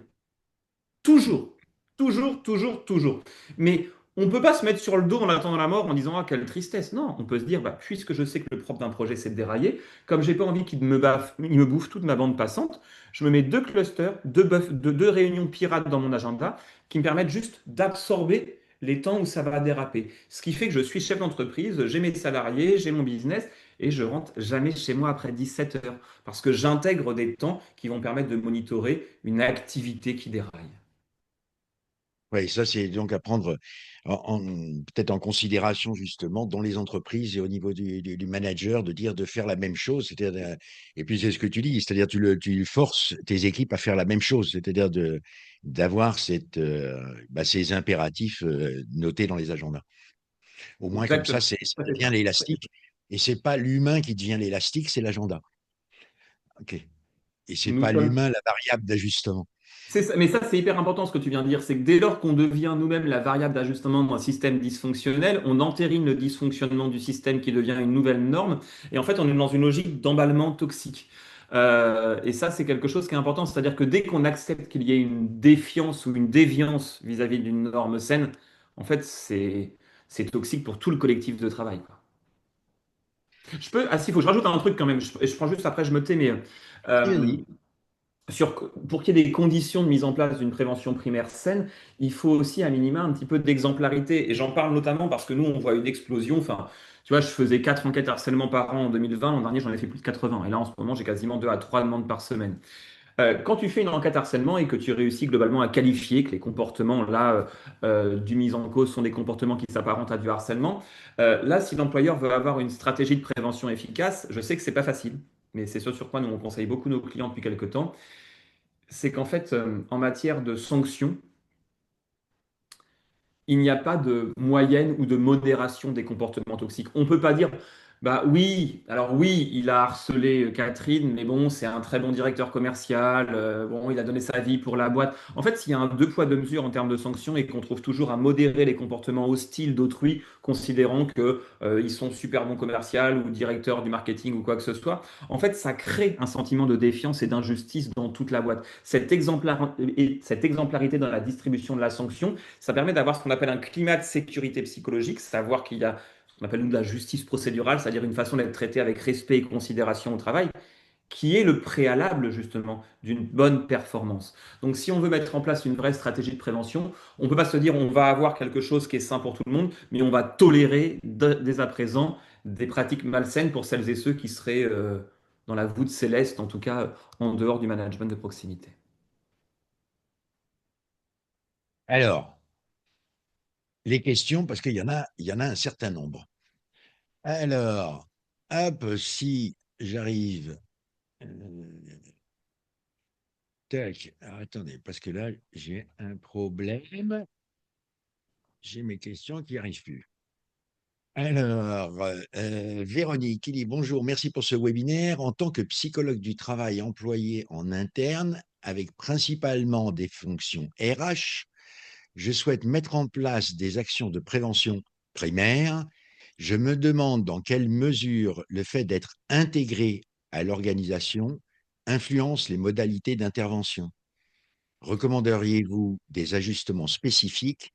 Toujours, toujours, toujours, toujours. Mais on ne peut pas se mettre sur le dos en attendant la mort en disant ah quelle tristesse. Non, on peut se dire bah, puisque je sais que le propre d'un projet c'est de dérailler, comme j'ai pas envie il me bouffe toute ma bande passante, je me mets 2 clusters, deux réunions pirates dans mon agenda qui me permettent juste d'absorber les temps où ça va déraper. Ce qui fait que je suis chef d'entreprise, j'ai mes salariés, j'ai mon business et je rentre jamais chez moi après 17 heures parce que j'intègre des temps qui vont permettre de monitorer une activité qui déraille. Oui, ça, c'est donc à prendre peut-être en considération justement dans les entreprises et au niveau du manager de dire de faire la même chose. C'est-à-dire, et puis c'est ce que tu dis, c'est-à-dire tu forces tes équipes à faire la même chose, c'est-à-dire d'avoir ces impératifs notés dans les agendas. Au moins comme ça, Exactement. ça Ouais, c'est devient ça. l'élastique. Et c'est pas l'humain qui devient l'élastique, c'est l'agenda. OK. Et c'est Nous pas sommes. l'humain la variable d'ajustement. Mais ça, c'est hyper important ce que tu viens de dire. C'est que dès lors qu'on devient nous-mêmes la variable d'ajustement d'un système dysfonctionnel, on entérine le dysfonctionnement du système qui devient une nouvelle norme. Et en fait, on est dans une logique d'emballement toxique. Et ça, c'est quelque chose qui est important. C'est-à-dire que dès qu'on accepte qu'il y ait une défiance ou une déviance vis-à-vis d'une norme saine, en fait, c'est toxique pour tout le collectif de travail, quoi. Ah, si, il faut que je rajoute un truc quand même. Je prends juste après, je me tais, mais euh, Vas-y. pour qu'il y ait des conditions de mise en place d'une prévention primaire saine, il faut aussi à minima un petit peu d'exemplarité. Et j'en parle notamment parce que nous, on voit une explosion. Enfin, tu vois, je faisais 4 enquêtes harcèlement par an en 2020. L'an dernier, j'en ai fait plus de 80. Et là, en ce moment, j'ai quasiment 2 à 3 demandes par semaine. Quand tu fais une enquête harcèlement et que tu réussis globalement à qualifier que les comportements là du mise en cause sont des comportements qui s'apparentent à du harcèlement, là, si l'employeur veut avoir une stratégie de prévention efficace, je sais que c'est pas facile, mais c'est ce sur quoi nous on conseille beaucoup nos clients depuis quelque temps, c'est qu'en fait, en matière de sanctions, il n'y a pas de moyenne ou de modération des comportements toxiques. On ne peut pas dire, bah oui, alors oui, il a harcelé Catherine, mais bon, c'est un très bon directeur commercial, bon, il a donné sa vie pour la boîte. En fait, s'il y a un deux poids, deux mesures en termes de sanctions et qu'on trouve toujours à modérer les comportements hostiles d'autrui, considérant que ils sont super bons commerciaux ou directeurs du marketing ou quoi que ce soit, en fait, ça crée un sentiment de défiance et d'injustice dans toute la boîte. Cette exemplarité dans la distribution de la sanction, ça permet d'avoir ce qu'on appelle un climat de sécurité psychologique, savoir qu'il y a ce qu'on appelle nous de la justice procédurale, c'est-à-dire une façon d'être traité avec respect et considération au travail, qui est le préalable justement d'une bonne performance. Donc si on veut mettre en place une vraie stratégie de prévention, on ne peut pas se dire on va avoir quelque chose qui est sain pour tout le monde, mais on va tolérer dès à présent des pratiques malsaines pour celles et ceux qui seraient dans la voûte céleste, en tout cas en dehors du management de proximité. Alors, les questions, parce qu'il y en a un certain nombre. Alors, hop, si j'arrive. euh, Tac, alors, attendez, parce que là, j'ai un problème. J'ai mes questions qui n'arrivent plus. Alors, Véronique, qui dit bonjour, merci pour ce webinaire. En tant que psychologue du travail employé en interne, avec principalement des fonctions RH, je souhaite mettre en place des actions de prévention primaire. Je me demande dans quelle mesure le fait d'être intégré à l'organisation influence les modalités d'intervention. Recommanderiez-vous des ajustements spécifiques?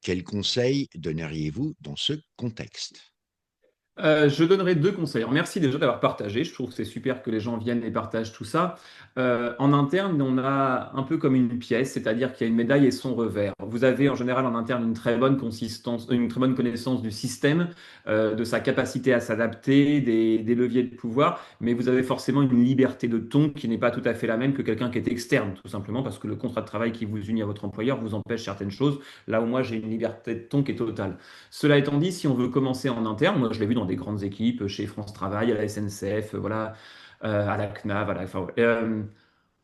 Quels conseils donneriez-vous dans ce contexte? Je donnerai deux conseils. Alors, merci déjà d'avoir partagé. Je trouve que c'est super que les gens viennent et partagent tout ça. En interne, on a un peu comme une pièce, c'est-à-dire qu'il y a une médaille et son revers. Vous avez en général en interne une très bonne consistance, une très bonne connaissance du système, de sa capacité à s'adapter, des leviers de pouvoir, mais vous avez forcément une liberté de ton qui n'est pas tout à fait la même que quelqu'un qui est externe, tout simplement parce que le contrat de travail qui vous unit à votre employeur vous empêche certaines choses. Là où moi, j'ai une liberté de ton qui est totale. Cela étant dit, si on veut commencer en interne, moi je l'ai vu dans des grandes équipes, chez France Travail, à la SNCF, voilà, à la CNAV, enfin, ouais.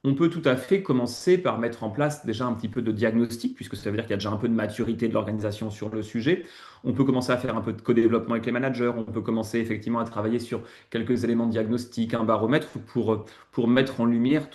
On peut tout à fait commencer par mettre en place déjà un petit peu de diagnostic, puisque ça veut dire qu'il y a déjà un peu de maturité de l'organisation sur le sujet. On peut commencer à faire un peu de co-développement avec les managers. On peut commencer effectivement à travailler sur quelques éléments de diagnostic, un baromètre pour mettre en lumière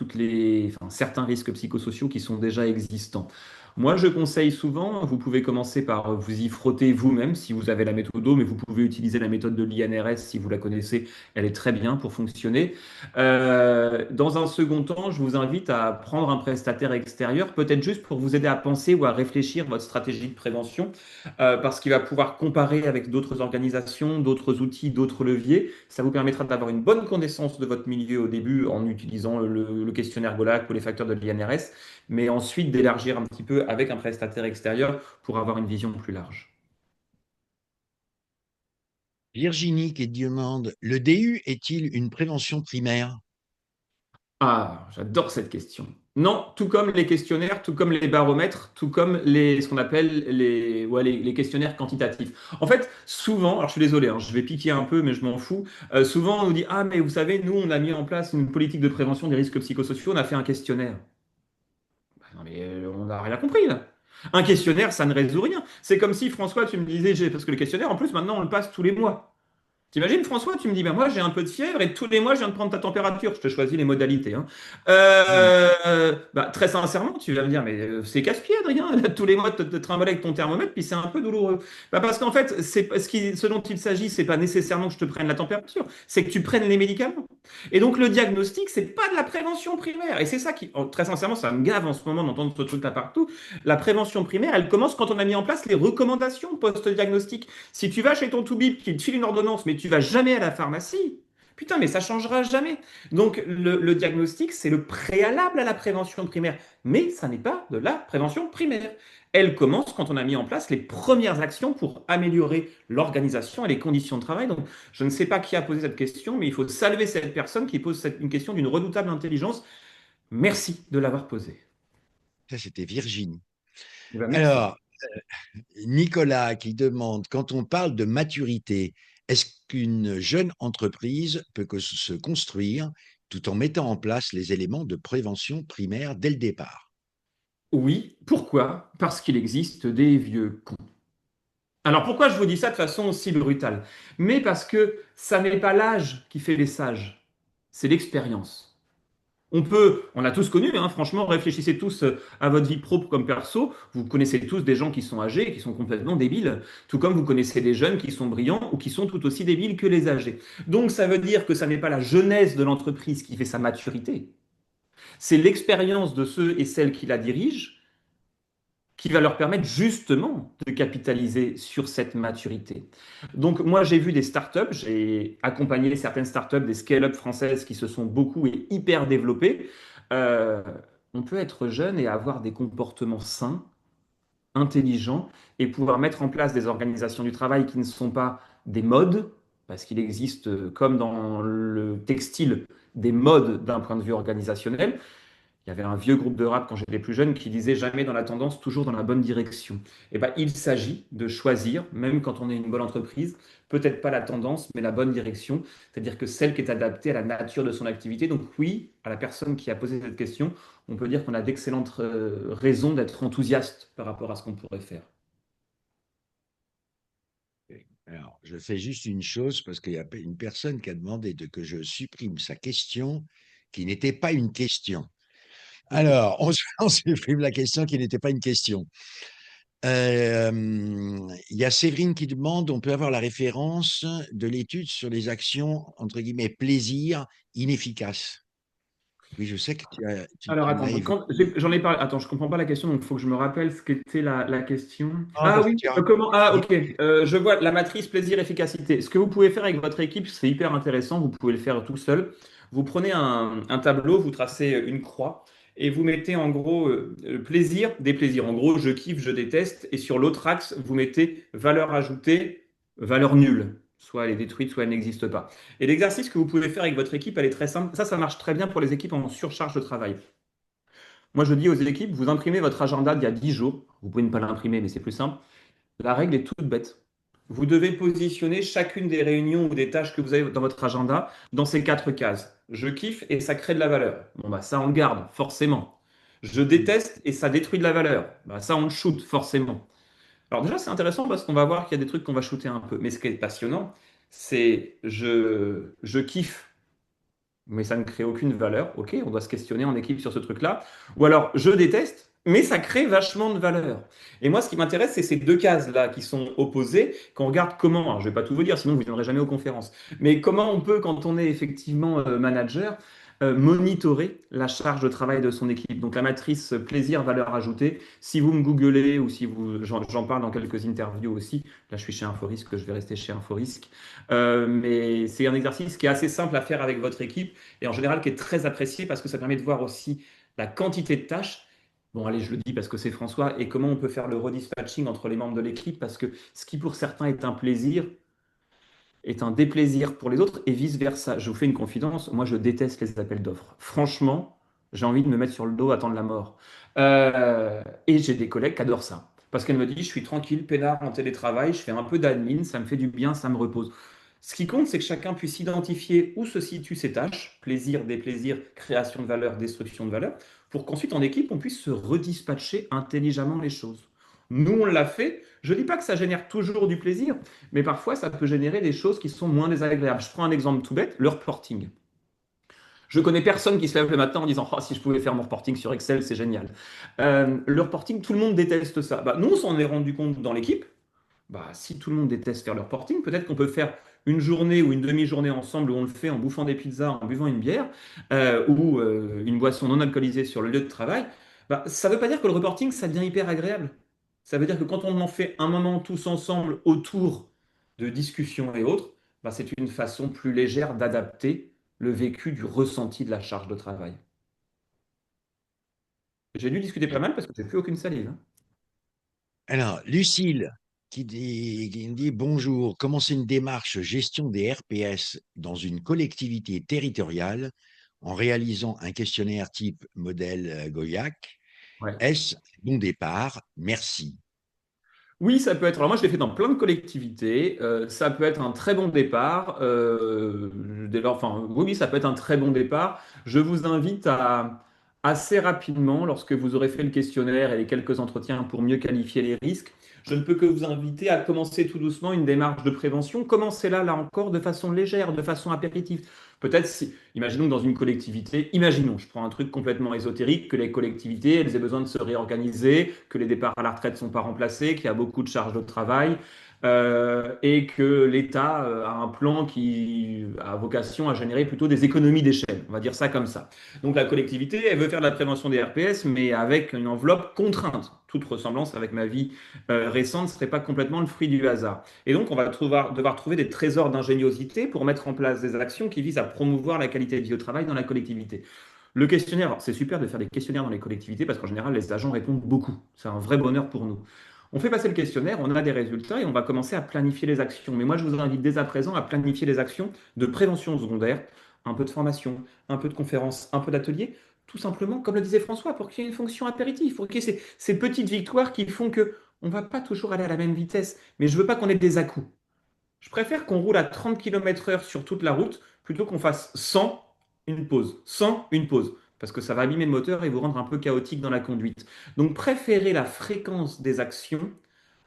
certains risques psychosociaux qui sont déjà existants. Moi, je conseille souvent, vous pouvez commencer par vous y frotter vous-même si vous avez la méthode, mais vous pouvez utiliser la méthode de l'INRS si vous la connaissez, elle est très bien pour fonctionner. Dans un second temps, je vous invite à prendre un prestataire extérieur, peut-être juste pour vous aider à penser ou à réfléchir votre stratégie de prévention, parce qu'il va pouvoir comparer avec d'autres organisations, d'autres outils, d'autres leviers. Ça vous permettra d'avoir une bonne connaissance de votre milieu au début en utilisant le questionnaire GOLAC ou les facteurs de l'INRS, mais ensuite d'élargir un petit peu avec un prestataire extérieur pour avoir une vision plus large. Virginie qui demande, le DU est-il une prévention primaire? Ah, j'adore cette question. Non, tout comme les questionnaires, tout comme les baromètres, tout comme ce qu'on appelle les questionnaires quantitatifs. En fait, souvent, alors je suis désolé, hein, je vais piquer un peu, mais je m'en fous. Souvent, on nous dit, ah, mais vous savez, nous, on a mis en place une politique de prévention des risques psychosociaux, on a fait un questionnaire. Bah non, mais on n'a rien compris, là. Un questionnaire, ça ne résout rien. C'est comme si, François, tu me disais, parce que le questionnaire, en plus, maintenant, on le passe tous les mois. T'imagines, François, tu me dis, ben moi j'ai un peu de fièvre et tous les mois je viens de prendre ta température. Je te choisis les modalités, hein. Hmm. Bah, très sincèrement, tu vas me dire, mais c'est casse-pied, Adrien, tous les mois de te trimballer avec ton thermomètre, puis c'est un peu douloureux. Bah, parce qu'en fait, ce dont il s'agit, c'est pas nécessairement que je te prenne la température, c'est que tu prennes les médicaments. Et donc le diagnostic, c'est pas de la prévention primaire. Et c'est ça qui, très sincèrement, ça me gave en ce moment d'entendre ce truc-là partout. La prévention primaire, elle commence quand on a mis en place les recommandations post-diagnostic. Si tu vas chez ton toubib qui te file une ordonnance, mais tu vas jamais à la pharmacie, putain, mais ça changera jamais. Donc le diagnostic, c'est le préalable à la prévention primaire, mais ça n'est pas de la prévention primaire. Elle commence quand on a mis en place les premières actions pour améliorer l'organisation et les conditions de travail. Donc, je ne sais pas qui a posé cette question, mais il faut saluer cette personne qui pose une question d'une redoutable intelligence. Merci de l'avoir posée. Ça, c'était Virginie. Eh ben, merci. Alors, Nicolas qui demande, quand on parle de maturité, est-ce qu'une jeune entreprise peut se construire tout en mettant en place les éléments de prévention primaire dès le départ? Oui, pourquoi? Parce qu'il existe des vieux cons. Alors pourquoi je vous dis ça de façon aussi brutale? Mais parce que ça n'est pas l'âge qui fait les sages, c'est l'expérience. On a tous connu, hein, franchement, réfléchissez tous à votre vie propre comme perso. Vous connaissez tous des gens qui sont âgés et qui sont complètement débiles, tout comme vous connaissez des jeunes qui sont brillants ou qui sont tout aussi débiles que les âgés. Donc ça veut dire que ça n'est pas la jeunesse de l'entreprise qui fait sa maturité, c'est l'expérience de ceux et celles qui la dirigent qui va leur permettre justement de capitaliser sur cette maturité. Donc moi j'ai vu des startups, j'ai accompagné certaines startups, des scale-up françaises qui se sont beaucoup et hyper développées. Euh, on peut être jeune et avoir des comportements sains, intelligents, et pouvoir mettre en place des organisations du travail qui ne sont pas des modes, parce qu'il existe, comme dans le textile, des modes d'un point de vue organisationnel. Il y avait un vieux groupe de rap quand j'étais plus jeune qui disait jamais dans la tendance, toujours dans la bonne direction. Et ben, il s'agit de choisir, même quand on est une bonne entreprise, peut-être pas la tendance, mais la bonne direction, c'est-à-dire que celle qui est adaptée à la nature de son activité. Donc oui, à la personne qui a posé cette question, on peut dire qu'on a d'excellentes raisons d'être enthousiaste par rapport à ce qu'on pourrait faire. Alors, je fais juste une chose parce qu'il y a une personne qui a demandé que je supprime sa question qui n'était pas une question. Ok. Alors, on supprime la question qui n'était pas une question. Il y a Séverine qui demande, on peut avoir la référence de l'étude sur les actions, entre guillemets, plaisir inefficaces. Oui, je sais que Alors tu me attends, l'as évoqué. j'en ai parlé. Attends, je comprends pas la question, donc il faut que je me rappelle ce qu'était la question. Ah, Ah parce que oui, tu as comment? Ah dit- ok, je vois la matrice plaisir-efficacité. Ce que vous pouvez faire avec votre équipe, c'est hyper intéressant. Vous pouvez le faire tout seul. Vous prenez un tableau, vous tracez une croix et vous mettez en gros plaisir, déplaisir. En gros, je kiffe, je déteste. Et sur l'autre axe, vous mettez valeur ajoutée, valeur nulle. Soit elle est détruite, soit elle n'existe pas. Et l'exercice que vous pouvez faire avec votre équipe, elle est très simple. Ça marche très bien pour les équipes en surcharge de travail. Moi, je dis aux équipes, vous imprimez votre agenda d'il y a 10 jours. Vous pouvez ne pas l'imprimer, mais c'est plus simple. La règle est toute bête. Vous devez positionner chacune des réunions ou des tâches que vous avez dans votre agenda dans ces quatre cases. Je kiffe et ça crée de la valeur. Bon, bah, ça, on le garde, forcément. Je déteste et ça détruit de la valeur. Bah, ça, on le shoot, forcément. Alors déjà, c'est intéressant parce qu'on va voir qu'il y a des trucs qu'on va shooter un peu. Mais ce qui est passionnant, c'est je kiffe mais ça ne crée aucune valeur. Ok, on doit se questionner en équipe sur ce truc-là. Ou alors, je déteste, mais ça crée vachement de valeur. Et moi, ce qui m'intéresse, c'est ces deux cases-là qui sont opposées. Quand on regarde comment, alors je ne vais pas tout vous dire, sinon vous ne viendrez jamais aux conférences, mais comment on peut, quand on est effectivement manager, monitorer la charge de travail de son équipe. Donc la matrice plaisir, valeur ajoutée. Si vous me googlez ou si vous, j'en parle dans quelques interviews aussi, là je suis chez Inforisque, je vais rester chez Inforisque, mais c'est un exercice qui est assez simple à faire avec votre équipe et en général qui est très apprécié parce que ça permet de voir aussi la quantité de tâches. Bon, allez, je le dis parce que c'est François, et comment on peut faire le redispatching entre les membres de l'équipe parce que ce qui pour certains est un plaisir est un déplaisir pour les autres et vice-versa. Je vous fais une confidence, moi je déteste les appels d'offres. Franchement, j'ai envie de me mettre sur le dos, attendre la mort. Et j'ai des collègues qui adorent ça. Parce qu'elle me dit, je suis tranquille, peinard en télétravail, je fais un peu d'admin, ça me fait du bien, ça me repose. Ce qui compte, c'est que chacun puisse identifier où se situent ses tâches, plaisir, déplaisir, création de valeur, destruction de valeur, pour qu'ensuite en équipe, on puisse se redispatcher intelligemment les choses. Nous, on l'a fait. Je ne dis pas que ça génère toujours du plaisir, mais parfois ça peut générer des choses qui sont moins désagréables. Je prends un exemple tout bête, le reporting. Je connais personne qui se lève le matin en disant oh, si je pouvais faire mon reporting sur Excel, c'est génial. Le reporting, tout le monde déteste ça. Bah, nous, on s'en est rendu compte dans l'équipe. Bah, si tout le monde déteste faire le reporting, peut-être qu'on peut faire une journée ou une demi-journée ensemble où on le fait en bouffant des pizzas, en buvant une bière ou une boisson non alcoolisée sur le lieu de travail. Bah, ça ne veut pas dire que le reporting, ça devient hyper agréable. Ça veut dire que quand on en fait un moment tous ensemble autour de discussions et autres, bah, c'est une façon plus légère d'adapter le vécu du ressenti de la charge de travail. J'ai dû discuter pas mal parce que j'ai plus aucune salive, hein. Alors, Lucille qui me dit bonjour, commencer une démarche gestion des RPS dans une collectivité territoriale en réalisant un questionnaire type modèle Goyac. Ouais. Est-ce un bon départ? Merci. Oui, ça peut être. Alors moi, je l'ai fait dans plein de collectivités. Ça peut être un très bon départ. Dès lors, enfin, oui, oui, ça peut être un très bon départ. Je vous invite à assez rapidement, lorsque vous aurez fait le questionnaire et les quelques entretiens pour mieux qualifier les risques, je ne peux que vous inviter à commencer tout doucement une démarche de prévention. Commencez là, là encore, de façon légère, de façon apéritive. Peut-être si, imaginons que dans une collectivité, imaginons, je prends un truc complètement ésotérique, que les collectivités, elles aient besoin de se réorganiser, que les départs à la retraite ne sont pas remplacés, qu'il y a beaucoup de charges de travail, et que l'État a un plan qui a vocation à générer plutôt des économies d'échelle. On va dire ça comme ça. Donc la collectivité, elle veut faire de la prévention des RPS, mais avec une enveloppe contrainte. Toute ressemblance avec ma vie récente ne serait pas complètement le fruit du hasard. Et donc, on va devoir trouver des trésors d'ingéniosité pour mettre en place des actions qui visent à promouvoir la qualité de vie au travail dans la collectivité. Le questionnaire, c'est super de faire des questionnaires dans les collectivités parce qu'en général, les agents répondent beaucoup. C'est un vrai bonheur pour nous. On fait passer le questionnaire, on a des résultats et on va commencer à planifier les actions. Mais moi, je vous invite dès à présent à planifier les actions de prévention secondaire, un peu de formation, un peu de conférences, un peu d'ateliers, tout simplement, comme le disait François, pour qu'il y ait une fonction apéritif, pour qu'il y ait ces petites victoires qui font que on va pas toujours aller à la même vitesse. Mais je veux pas qu'on ait des à-coups. Je préfère qu'on roule à 30 km/h sur toute la route plutôt qu'on fasse 100, une pause, 100, une pause. Parce que ça va abîmer le moteur et vous rendre un peu chaotique dans la conduite. Donc préférez la fréquence des actions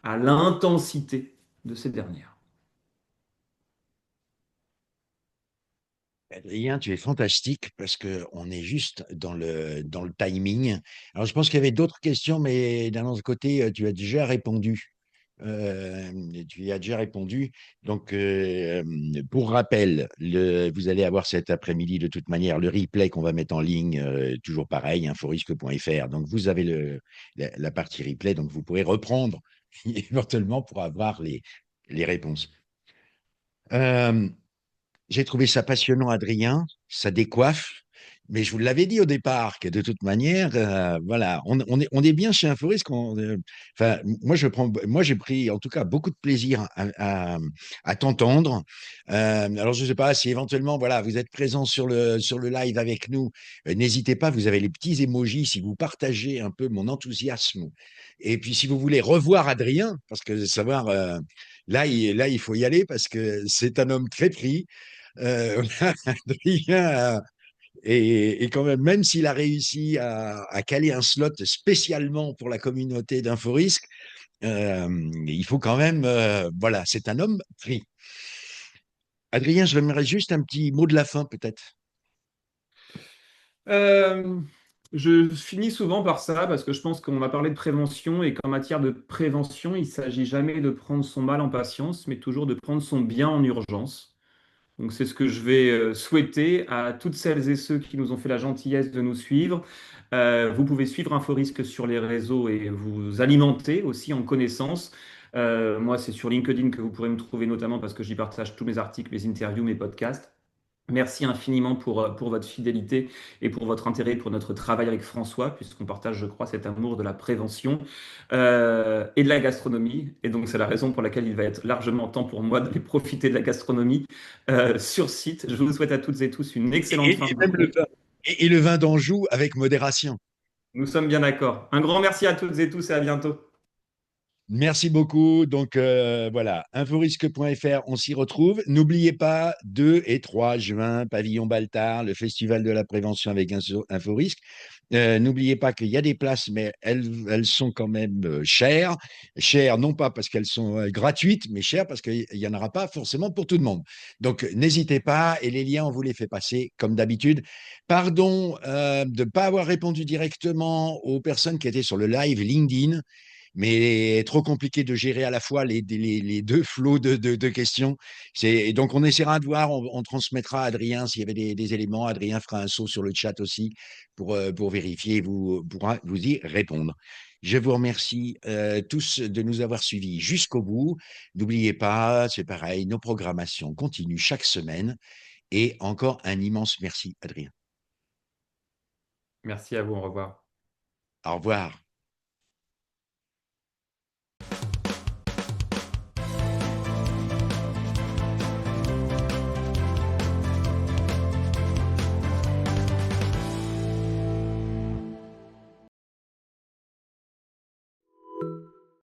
à l'intensité de ces dernières. Adrien, tu es fantastique parce que on est juste dans le timing. Alors, je pense qu'il y avait d'autres questions, mais d'un autre côté, tu as déjà répondu. Tu y as déjà répondu. Donc, pour rappel, vous allez avoir cet après-midi de toute manière le replay qu'on va mettre en ligne, toujours pareil, inforisque.fr. Donc, vous avez la partie replay, donc vous pourrez reprendre éventuellement pour avoir les réponses. Euh, j'ai trouvé ça passionnant, Adrien. Ça décoiffe. Mais je vous l'avais dit au départ que de toute manière, voilà, on est bien chez Inforisque. Enfin, moi, j'ai pris en tout cas beaucoup de plaisir à t'entendre. Alors, je ne sais pas si éventuellement, voilà, vous êtes présent sur le live avec nous. N'hésitez pas, vous avez les petits emojis si vous partagez un peu mon enthousiasme. Et puis, si vous voulez revoir Adrien, parce que savoir, là, il faut y aller parce que c'est un homme très pris. Adrien, et quand même s'il a réussi à caler un slot spécialement pour la communauté d'Inforisque, il faut quand même, voilà, c'est un homme pris. Adrien, je j'aimerais juste un petit mot de la fin, peut-être. Euh, je finis souvent par ça parce que je pense qu'on va parler de prévention et qu'en matière de prévention, il ne s'agit jamais de prendre son mal en patience, mais toujours de prendre son bien en urgence. Donc c'est ce que je vais souhaiter à toutes celles et ceux qui nous ont fait la gentillesse de nous suivre. Vous pouvez suivre InfoRisque sur les réseaux et vous alimenter aussi en connaissances. Moi, c'est sur LinkedIn que vous pourrez me trouver notamment parce que j'y partage tous mes articles, mes interviews, mes podcasts. Merci infiniment pour votre fidélité et pour votre intérêt pour notre travail avec François, puisqu'on partage, je crois, cet amour de la prévention et de la gastronomie. Et donc, c'est la raison pour laquelle il va être largement temps pour moi d'aller profiter de la gastronomie sur site. Je vous souhaite à toutes et tous une excellente fin Et de même le journée. vin. Et le vin d'Anjou avec modération. Nous sommes bien d'accord. Un grand merci à toutes et tous et à bientôt. Merci beaucoup. Donc voilà, inforisque.fr, on s'y retrouve. N'oubliez pas, 2 et 3 juin, Pavillon Baltard, le festival de la prévention avec Inforisque. N'oubliez pas qu'il y a des places, mais elles sont quand même chères. Chères, non pas parce qu'elles sont gratuites, mais chères parce qu'il n'y en aura pas forcément pour tout le monde. Donc n'hésitez pas, et les liens, on vous les fait passer comme d'habitude. Pardon de ne pas avoir répondu directement aux personnes qui étaient sur le live LinkedIn, mais trop compliqué de gérer à la fois les deux flots de questions. Et donc, on essaiera de voir, on transmettra à Adrien s'il y avait des éléments. Adrien fera un saut sur le chat aussi pour vérifier et pourra vous y répondre. Je vous remercie tous de nous avoir suivis jusqu'au bout. N'oubliez pas, c'est pareil, nos programmations continuent chaque semaine. Et encore un immense merci, Adrien. Merci à vous. Au revoir. Au revoir.